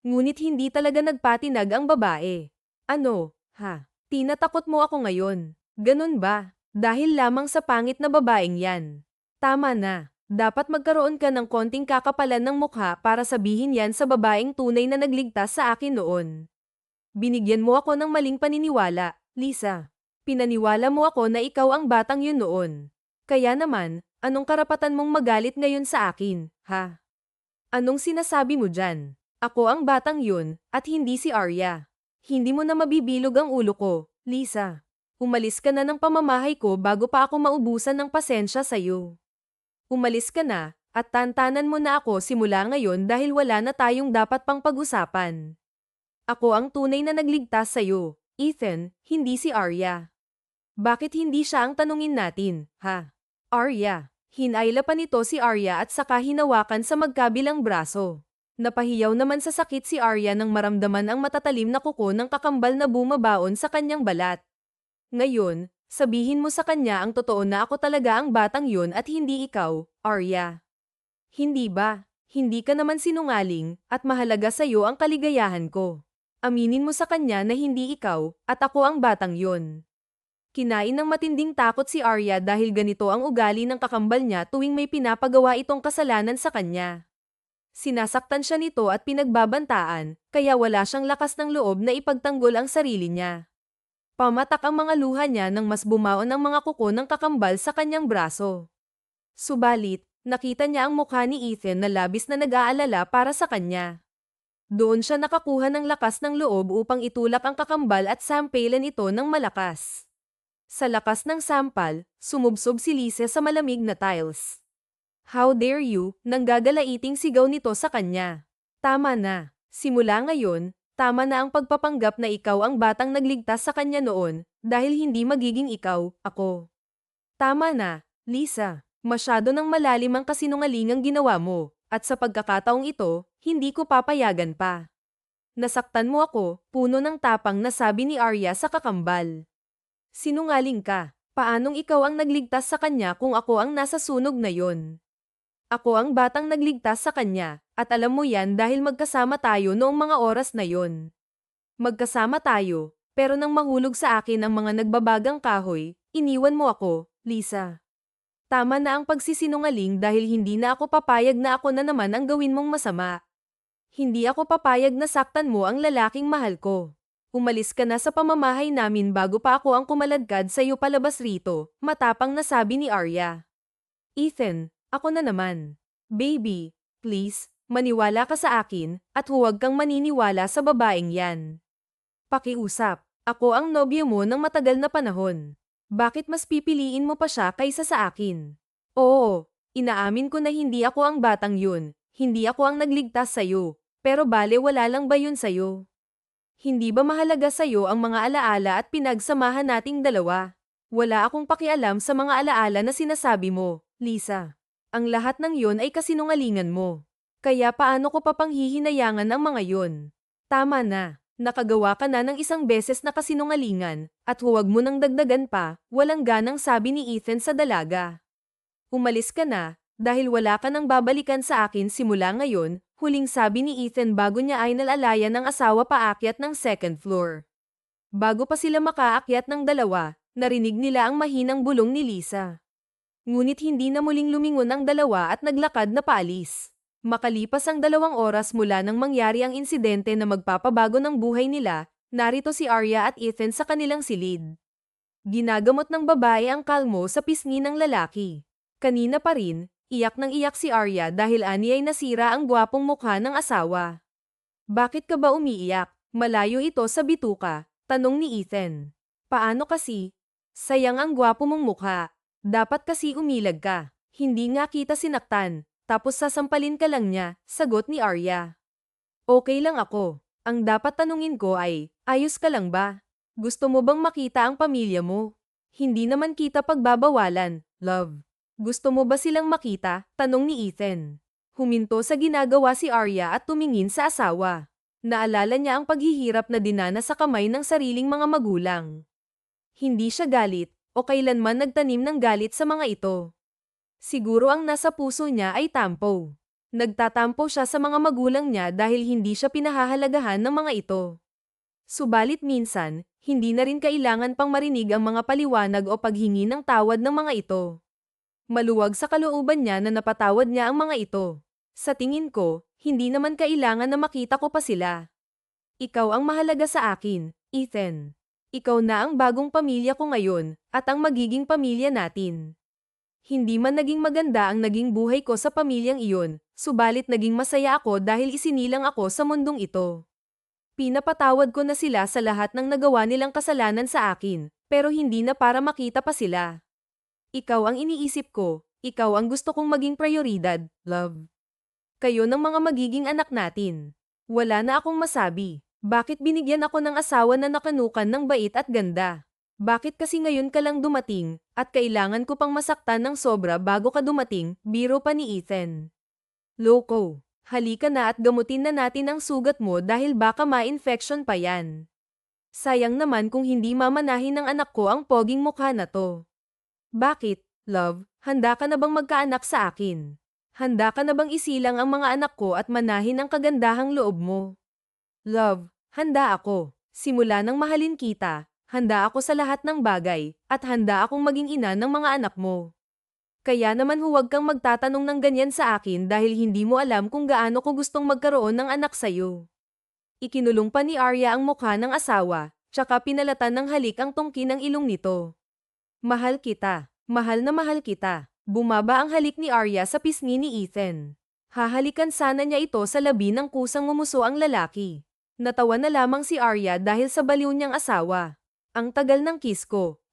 Ngunit hindi talaga nagpatinag ang babae. Ano, ha? Tinatakot mo ako ngayon. Ganun ba? Dahil lamang sa pangit na babaeng yan. Tama na. Dapat magkaroon ka ng konting kakapalan ng mukha para sabihin yan sa babaeng tunay na nagligtas sa akin noon. Binigyan mo ako ng maling paniniwala, Lisa. Pinaniwala mo ako na ikaw ang batang yun noon. Kaya naman, anong karapatan mong magalit ngayon sa akin, ha? Anong sinasabi mo dyan? Ako ang batang yun, at hindi si Arya. Hindi mo na mabibilog ang ulo ko, Lisa. Umalis ka na ng pamamahay ko bago pa ako maubusan ng pasensya sa'yo. Umalis ka na, at tantanan mo na ako simula ngayon dahil wala na tayong dapat pang pag-usapan. Ako ang tunay na nagligtas sa'yo, Ethan, hindi si Arya. Bakit hindi siya ang tanungin natin, ha? Arya. Hinayla pa nito si Arya at saka hinawakan sa magkabilang braso. Napahiyaw naman sa sakit si Arya nang maramdaman ang matatalim na kuko ng kakambal na bumabaon sa kanyang balat. Ngayon, sabihin mo sa kanya ang totoo na ako talaga ang batang yun at hindi ikaw, Arya. Hindi ba? Hindi ka naman sinungaling, at mahalaga sa'yo ang kaligayahan ko. Aminin mo sa kanya na hindi ikaw, at ako ang batang yun. Kinain ng matinding takot si Arya dahil ganito ang ugali ng kakambal niya tuwing may pinapagawa itong kasalanan sa kanya. Sinasaktan siya nito at pinagbabantaan, kaya wala siyang lakas ng loob na ipagtanggol ang sarili niya. Pamatak ang mga luha niya nang mas bumaon ang mga kuko ng kakambal sa kanyang braso. Subalit, nakita niya ang mukha ni Ethan na labis na nag-aalala para sa kanya. Doon siya nakakuha ng lakas ng loob upang itulak ang kakambal at sampalan ito ng malakas. Sa lakas ng sampal, sumubsob si Lisa sa malamig na tiles. How dare you, nang gagalaiting sigaw nito sa kanya. Tama na. Simula ngayon, tama na ang pagpapanggap na ikaw ang batang nagligtas sa kanya noon, dahil hindi magiging ikaw, ako. Tama na, Lisa. Masyado nang malalim ang kasinungalingang ginawa mo, at sa pagkakataong ito, hindi ko papayagan pa. Nasaktan mo ako, puno ng tapang na sabi ni Arya sa kakambal. Sinungaling ka. Paanong ikaw ang nagligtas sa kanya kung ako ang nasa sunog na yon? Ako ang batang nagligtas sa kanya, at alam mo yan dahil magkasama tayo noong mga oras na yon. Magkasama tayo, pero nang mahulog sa akin ang mga nagbabagang kahoy, iniwan mo ako, Lisa. Tama na ang pagsisinungaling dahil hindi na ako papayag na ako na naman ang gawin mong masama. Hindi ako papayag na saktan mo ang lalaking mahal ko. Umalis ka na sa pamamahay namin bago pa ako ang kumaladkad sa iyo palabas rito, matapang na sabi ni Arya. Ethan, ako na naman. Baby, please, maniwala ka sa akin, at huwag kang maniniwala sa babaeng yan. Pakiusap, ako ang nobyo mo ng matagal na panahon. Bakit mas pipiliin mo pa siya kaysa sa akin? Oo, inaamin ko na hindi ako ang batang yun, hindi ako ang nagligtas sa'yo, pero bale wala lang ba yun sa'yo? Hindi ba mahalaga sa'yo ang mga alaala at pinagsamahan nating dalawa? Wala akong pakialam sa mga alaala na sinasabi mo, Lisa. Ang lahat ng yon ay kasinungalingan mo. Kaya paano ko pa panghihinayangan ang mga yon? Tama na, nakagawa ka na ng isang beses na kasinungalingan, at huwag mo nang dagdagan pa, walang ganang sabi ni Ethan sa dalaga. Umalis ka na, dahil wala ka nang babalikan sa akin simula ngayon, huling sabi ni Ethan bago niya ay nalalayan ng asawa paakyat ng second floor. Bago pa sila makaakyat ng dalawa, narinig nila ang mahinang bulong ni Lisa. Ngunit hindi na muling lumingon ang dalawa at naglakad na paalis. Makalipas ang 2 oras mula nang mangyari ang insidente na magpapabago ng buhay nila, narito si Arya at Ethan sa kanilang silid. Ginagamot ng babae ang kalmo sa pisngi ng lalaki. Kanina pa rin, iyak nang iyak si Arya dahil ani ay nasira ang gwapong mukha ng asawa. Bakit ka ba umiiyak? Malayo ito sa bituka, tanong ni Ethan. Paano kasi? Sayang ang gwapo mong mukha. Dapat kasi umilag ka. Hindi nga kita sinaktan, tapos sasampalin ka lang niya, sagot ni Arya. Okay lang ako. Ang dapat tanungin ko ay, ayos ka lang ba? Gusto mo bang makita ang pamilya mo? Hindi naman kita pagbabawalan, love. Gusto mo ba silang makita? Tanong ni Ethan. Huminto sa ginagawa si Arya at tumingin sa asawa. Naalala niya ang paghihirap na dinana sa kamay ng sariling mga magulang. Hindi siya galit, o kailanman nagtanim ng galit sa mga ito. Siguro ang nasa puso niya ay tampo. Nagtatampo siya sa mga magulang niya dahil hindi siya pinahahalagahan ng mga ito. Subalit minsan, hindi na rin kailangan pang marinig ang mga paliwanag o paghingi ng tawad ng mga ito. Maluwag sa kalooban niya na napatawad niya ang mga ito. Sa tingin ko, hindi naman kailangan na makita ko pa sila. Ikaw ang mahalaga sa akin, Ethan. Ikaw na ang bagong pamilya ko ngayon, at ang magiging pamilya natin. Hindi man naging maganda ang naging buhay ko sa pamilyang iyon, subalit naging masaya ako dahil isinilang ako sa mundong ito. Pinapatawad ko na sila sa lahat ng nagawa nilang kasalanan sa akin, pero hindi na para makita pa sila. Ikaw ang iniisip ko, ikaw ang gusto kong maging prioridad, love. Kayo ng mga magiging anak natin. Wala na akong masabi. Bakit binigyan ako ng asawa na nakanukan ng bait at ganda? Bakit kasi ngayon ka lang dumating, at kailangan ko pang masaktan ng sobra bago ka dumating, biro pa ni Ethan. Loko, halika na at gamutin na natin ang sugat mo dahil baka ma-infection pa yan. Sayang naman kung hindi mamanahin ng anak ko ang poging mukha na to. Bakit, love, handa ka na bang magkaanak sa akin? Handa ka na bang isilang ang mga anak ko at manahin ang kagandahang loob mo? Love, handa ako. Simula nang mahalin kita, handa ako sa lahat ng bagay, at handa akong maging ina ng mga anak mo. Kaya naman huwag kang magtatanong ng ganyan sa akin dahil hindi mo alam kung gaano ko gustong magkaroon ng anak sa'yo. Ikinulong pa ni Arya ang mukha ng asawa, tsaka pinalatan ng halik ang tungki ng ilong nito. Mahal kita. Mahal na mahal kita. Bumaba ang halik ni Arya sa pisngi ni Ethan. Hahalikan sana niya ito sa labi ng kusang ngumuso ang lalaki. Natawa na lamang si Arya dahil sa baliw niyang asawa. Ang tagal ng kiss ko,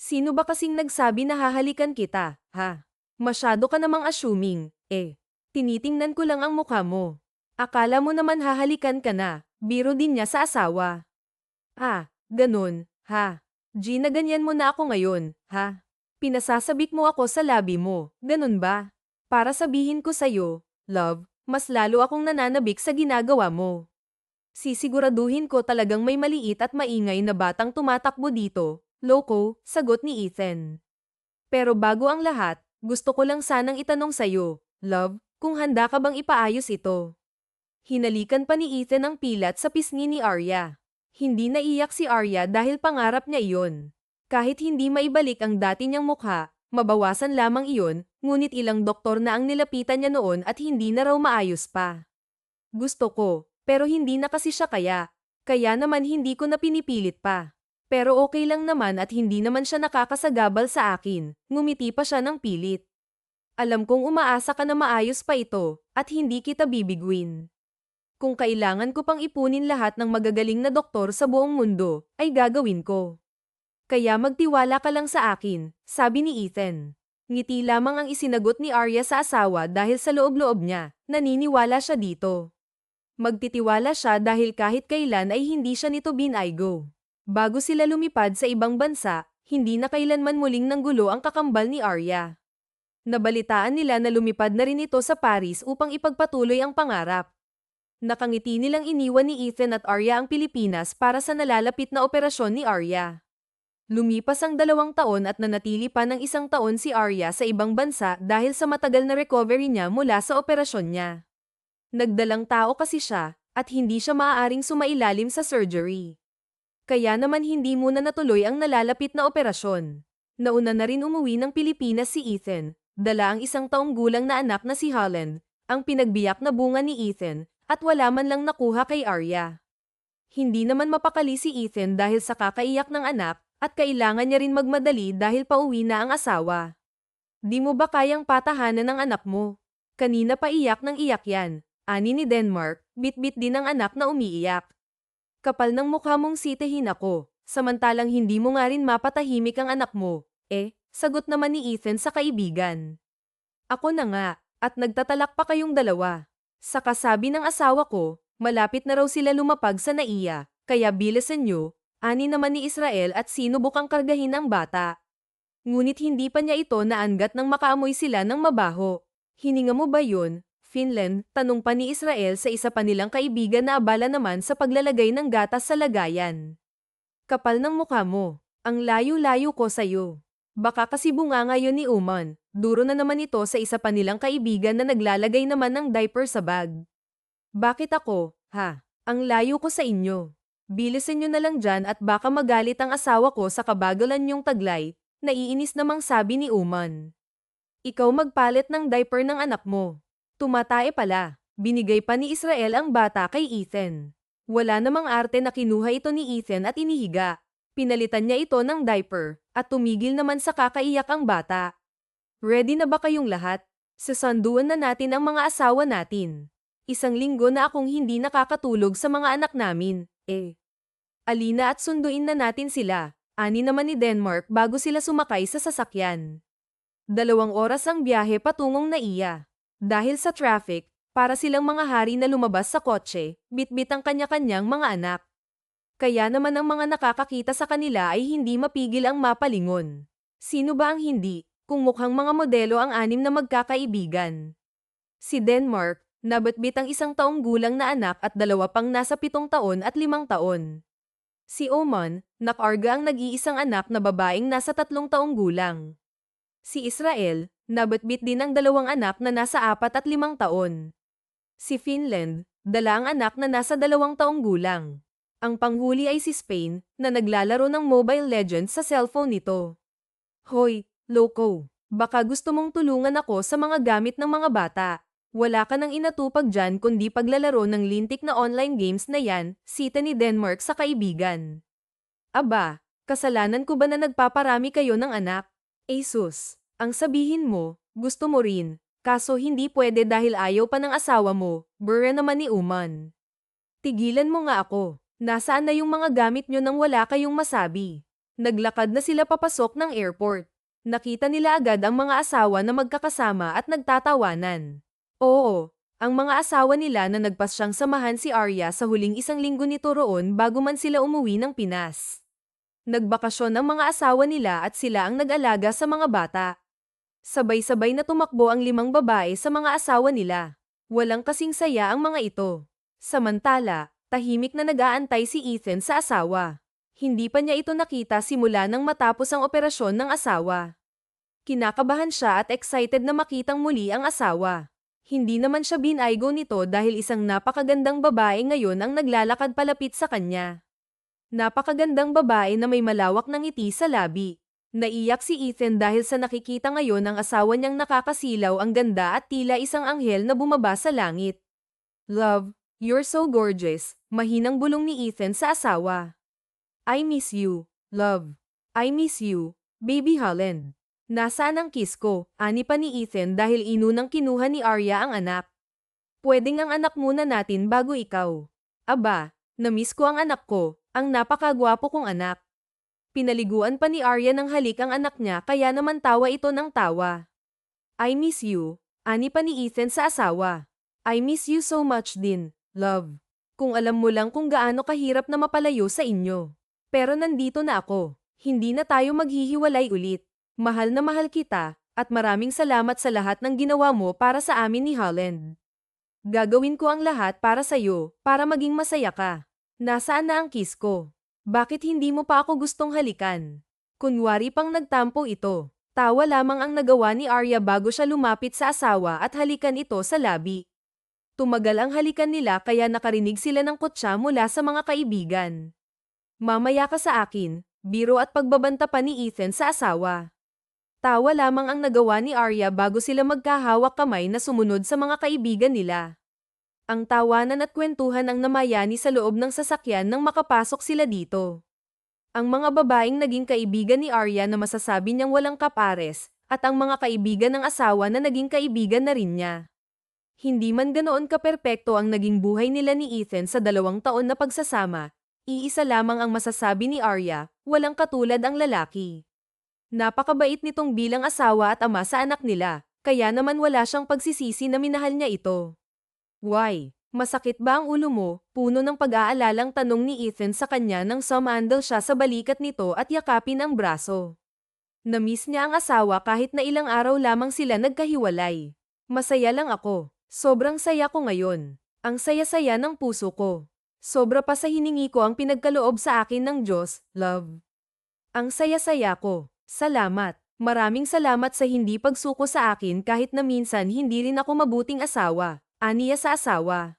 Sino ba kasing nagsabi na hahalikan kita, ha? Masyado ka namang assuming, Tinitingnan ko lang ang mukha mo. Akala mo naman hahalikan ka na, biro din niya sa asawa. Ganun, ha? Gina, ganyan mo na ako ngayon, ha? Pinasasabik mo ako sa labi mo, ganun ba? Para sabihin ko sa'yo, love, mas lalo akong nananabik sa ginagawa mo. Sisiguraduhin ko talagang may maliit at maingay na batang tumatakbo dito, loko, sagot ni Ethan. Pero bago ang lahat, gusto ko lang sanang itanong sa'yo, love, kung handa ka bang ipaayos ito. Hinalikan pa ni Ethan ang pilat sa pisngi ni Arya. Hindi naiyak si Arya dahil pangarap niya iyon. Kahit hindi maibalik ang dati niyang mukha, mabawasan lamang iyon, ngunit ilang doktor na ang nilapitan niya noon at hindi na raw maayos pa. Gusto ko, pero hindi na kasi siya kaya naman hindi ko na pinipilit pa. Pero okay lang naman at hindi naman siya nakakasagabal sa akin, ngumiti pa siya ng pilit. Alam kong umaasa ka na maayos pa ito, at hindi kita bibiguin. Kung kailangan ko pang ipunin lahat ng magagaling na doktor sa buong mundo, ay gagawin ko. Kaya magtiwala ka lang sa akin, sabi ni Ethan. Ngiti lamang ang isinagot ni Arya sa asawa dahil sa loob-loob niya, naniniwala siya dito. Magtitiwala siya dahil kahit kailan ay hindi siya nito binaygo. Bago sila lumipad sa ibang bansa, hindi na kailanman muling nanggulo ang kakambal ni Arya. Nabalitaan nila na lumipad na rin ito sa Paris upang ipagpatuloy ang pangarap. Nakangiti nilang iniwan ni Ethan at Arya ang Pilipinas para sa nalalapit na operasyon ni Arya. Lumipas ang 2 taon at nanatili pa ng 1 taon si Arya sa ibang bansa dahil sa matagal na recovery niya mula sa operasyon niya. Nagdalang tao kasi siya, at hindi siya maaaring sumailalim sa surgery. Kaya naman hindi muna natuloy ang nalalapit na operasyon. Nauna na rin umuwi ng Pilipinas si Ethan, dala ang 1 taong gulang na anak na si Holland, ang pinagbiyak na bunga ni Ethan, at wala man lang nakuha kay Arya. Hindi naman mapakali si Ethan dahil sa kakaiyak ng anak, at kailangan niya rin magmadali dahil pauwi na ang asawa. Di mo ba kayang patahanan ng anak mo? Kanina pa iyak ng iyak yan. Ani ni Denmark, bit-bit din ang anak na umiiyak. Kapal ng mukha mong sitehin ako, samantalang hindi mo nga rin mapatahimik ang anak mo, sagot naman ni Ethan sa kaibigan. Ako na nga, at nagtatalak pa kayong dalawa. Sa kasabi ng asawa ko, malapit na raw sila lumapag sa NAIA, kaya bilisan nyo, ani naman ni Israel at sinubukang kargahin ang bata. Ngunit hindi pa niya ito naangat nang makaamoy sila ng mabaho. Hininga mo ba yun? Finland, tanong pa ni Israel sa isa pa nilang kaibigan na abala naman sa paglalagay ng gatas sa lagayan. Kapal ng mukha mo. Ang layo-layo ko sa'yo. Baka kasi bunga ngayon ni Uman. Duro na naman ito sa isa pa nilang kaibigan na naglalagay naman ng diaper sa bag. Bakit ako, ha? Ang layo ko sa inyo. Bilisan nyo na lang dyan at baka magalit ang asawa ko sa kabagalan nyong taglay, naiinis namang sabi ni Uman. Ikaw magpalit ng diaper ng anak mo. Tumatae pala, binigay pa ni Israel ang bata kay Ethan. Wala namang arte na kinuha ito ni Ethan at inihiga. Pinalitan niya ito ng diaper, at tumigil naman sa kakaiyak ang bata. Ready na ba kayong lahat? Sasanduan na natin ang mga asawa natin. Isang linggo na akong hindi nakakatulog sa mga anak namin, eh. Alina at sunduin na natin sila, ani naman ni Denmark bago sila sumakay sa sasakyan. 2 oras ang biyahe patungong Naiya. Dahil sa traffic, para silang mga hari na lumabas sa kotse, bitbit ang kanya-kanyang mga anak. Kaya naman ang mga nakakakita sa kanila ay hindi mapigil ang mapalingon. Sino ba ang hindi, kung mukhang mga modelo ang 6 na magkakaibigan? Si Denmark, nabatbit ang 1 taong gulang na anak at 2 pang nasa 7 taon at 5 taon. Si Oman, nakarga ang nag-iisang anak na babaeng nasa 3 taong gulang. Si Israel, nabatbit din ang 2 anak na nasa 4 at 5 taon. Si Finland, dala ang anak na nasa 2 taong gulang. Ang panghuli ay si Spain, na naglalaro ng Mobile Legends sa cellphone nito. Hoy, loko, baka gusto mong tulungan ako sa mga gamit ng mga bata. Wala ka nang inatupag dyan kundi paglalaro ng lintik na online games na yan, sita ni Denmark sa kaibigan. Aba, kasalanan ko ba na nagpaparami kayo ng anak? Jesus, ang sabihin mo, gusto mo rin, kaso hindi pwede dahil ayaw pa ng asawa mo, bura naman ni Uman. Tigilan mo nga ako, nasaan na yung mga gamit nyo nang wala kayong masabi? Naglakad na sila papasok ng airport. Nakita nila agad ang mga asawa na magkakasama at nagtatawanan. Oo, ang mga asawa nila na nagpasyang samahan si Arya sa huling 1 linggo nito roon bago man sila umuwi ng Pinas. Nagbakasyon ang mga asawa nila at sila ang nag-alaga sa mga bata. Sabay-sabay na tumakbo ang 5 babae sa mga asawa nila. Walang kasing saya ang mga ito. Samantala, tahimik na nag-aantay si Ethan sa asawa. Hindi pa niya ito nakita simula nang matapos ang operasyon ng asawa. Kinakabahan siya at excited na makitang muli ang asawa. Hindi naman siya binaygo nito dahil isang napakagandang babae ngayon ang naglalakad palapit sa kanya. Napakagandang babae na may malawak na ngiti sa labi. Naiyak si Ethan dahil sa nakikita ngayon ng asawa niyang nakakasilaw ang ganda at tila isang anghel na bumaba sa langit. Love, you're so gorgeous, mahinang bulong ni Ethan sa asawa. I miss you, love. I miss you, baby Holland. Nasaan ang kiss ko? Ani pa ni Ethan dahil inunang kinuha ni Arya ang anak. Pwedeng ang anak muna natin bago ikaw. Aba, namiss ko ang anak ko, ang napakagwapo kong anak. Pinaliguan pa ni Arya ng halik ang anak niya kaya naman tawa ito ng tawa. I miss you, ani pa ni Ethan sa asawa. I miss you so much din, love. Kung alam mo lang kung gaano kahirap na mapalayo sa inyo. Pero nandito na ako, hindi na tayo maghihiwalay ulit. Mahal na mahal kita, at maraming salamat sa lahat ng ginawa mo para sa amin ni Holland. Gagawin ko ang lahat para sa'yo, para maging masaya ka. Nasaan na ang kiss ko? Bakit hindi mo pa ako gustong halikan? Kunwari pang nagtampo ito. Tawa lamang ang nagawa ni Arya bago siya lumapit sa asawa at halikan ito sa labi. Tumagal ang halikan nila kaya nakarinig sila ng kutsa mula sa mga kaibigan. Mamaya ka sa akin, biro at pagbabanta pa ni Ethan sa asawa. Tawa lamang ang nagawa ni Arya bago sila magkahawak kamay na sumunod sa mga kaibigan nila. Ang tawanan at kwentuhan ang namayani sa loob ng sasakyan nang makapasok sila dito. Ang mga babaeng naging kaibigan ni Arya na masasabi niyang walang kapares, at ang mga kaibigan ng asawa na naging kaibigan na rin niya. Hindi man ganoon kaperpekto ang naging buhay nila ni Ethan sa 2 taon na pagsasama, iisa lamang ang masasabi ni Arya, walang katulad ang lalaki. Napakabait nitong bilang asawa at ama sa anak nila, kaya naman wala siyang pagsisisi na minahal niya ito. Why? Masakit ba ang ulo mo? Puno ng pag-aalalang tanong ni Ethan sa kanya nang sumandal siya sa balikat nito at yakapin ang braso. Namiss niya ang asawa kahit na ilang araw lamang sila nagkahiwalay. Masaya lang ako. Sobrang saya ko ngayon. Ang saya-saya ng puso ko. Sobra pa sa hiningi ko ang pinagkaloob sa akin ng Diyos, love. Ang saya-saya ko. Salamat. Maraming salamat sa hindi pagsuko sa akin kahit na minsan hindi rin ako mabuting asawa. Aniya sa asawa.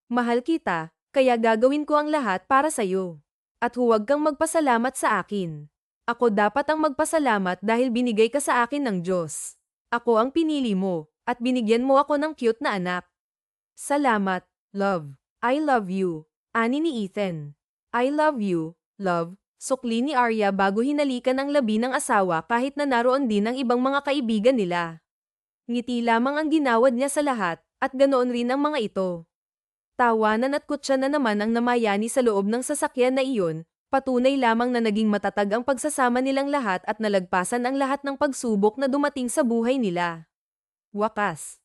Mahal kita, Kaya gagawin ko ang lahat para sa'yo. At huwag kang magpasalamat sa akin. Ako dapat ang magpasalamat dahil binigay ka sa akin ng Diyos. Ako ang pinili mo, at binigyan mo ako ng cute na anak. Salamat, love. I love you. Ani ni Ethan. I love you, love. Sukli ni Arya bago hinalikan ang labi ng asawa kahit na naroon din ang ibang mga kaibigan nila. Ngiti lamang ang ginawad niya sa lahat, at ganoon rin ang mga ito. Tawanan at kutsa na naman ang namayani sa loob ng sasakyan na iyon, patunay lamang na naging matatag ang pagsasama nilang lahat at nalagpasan ang lahat ng pagsubok na dumating sa buhay nila. Wakas.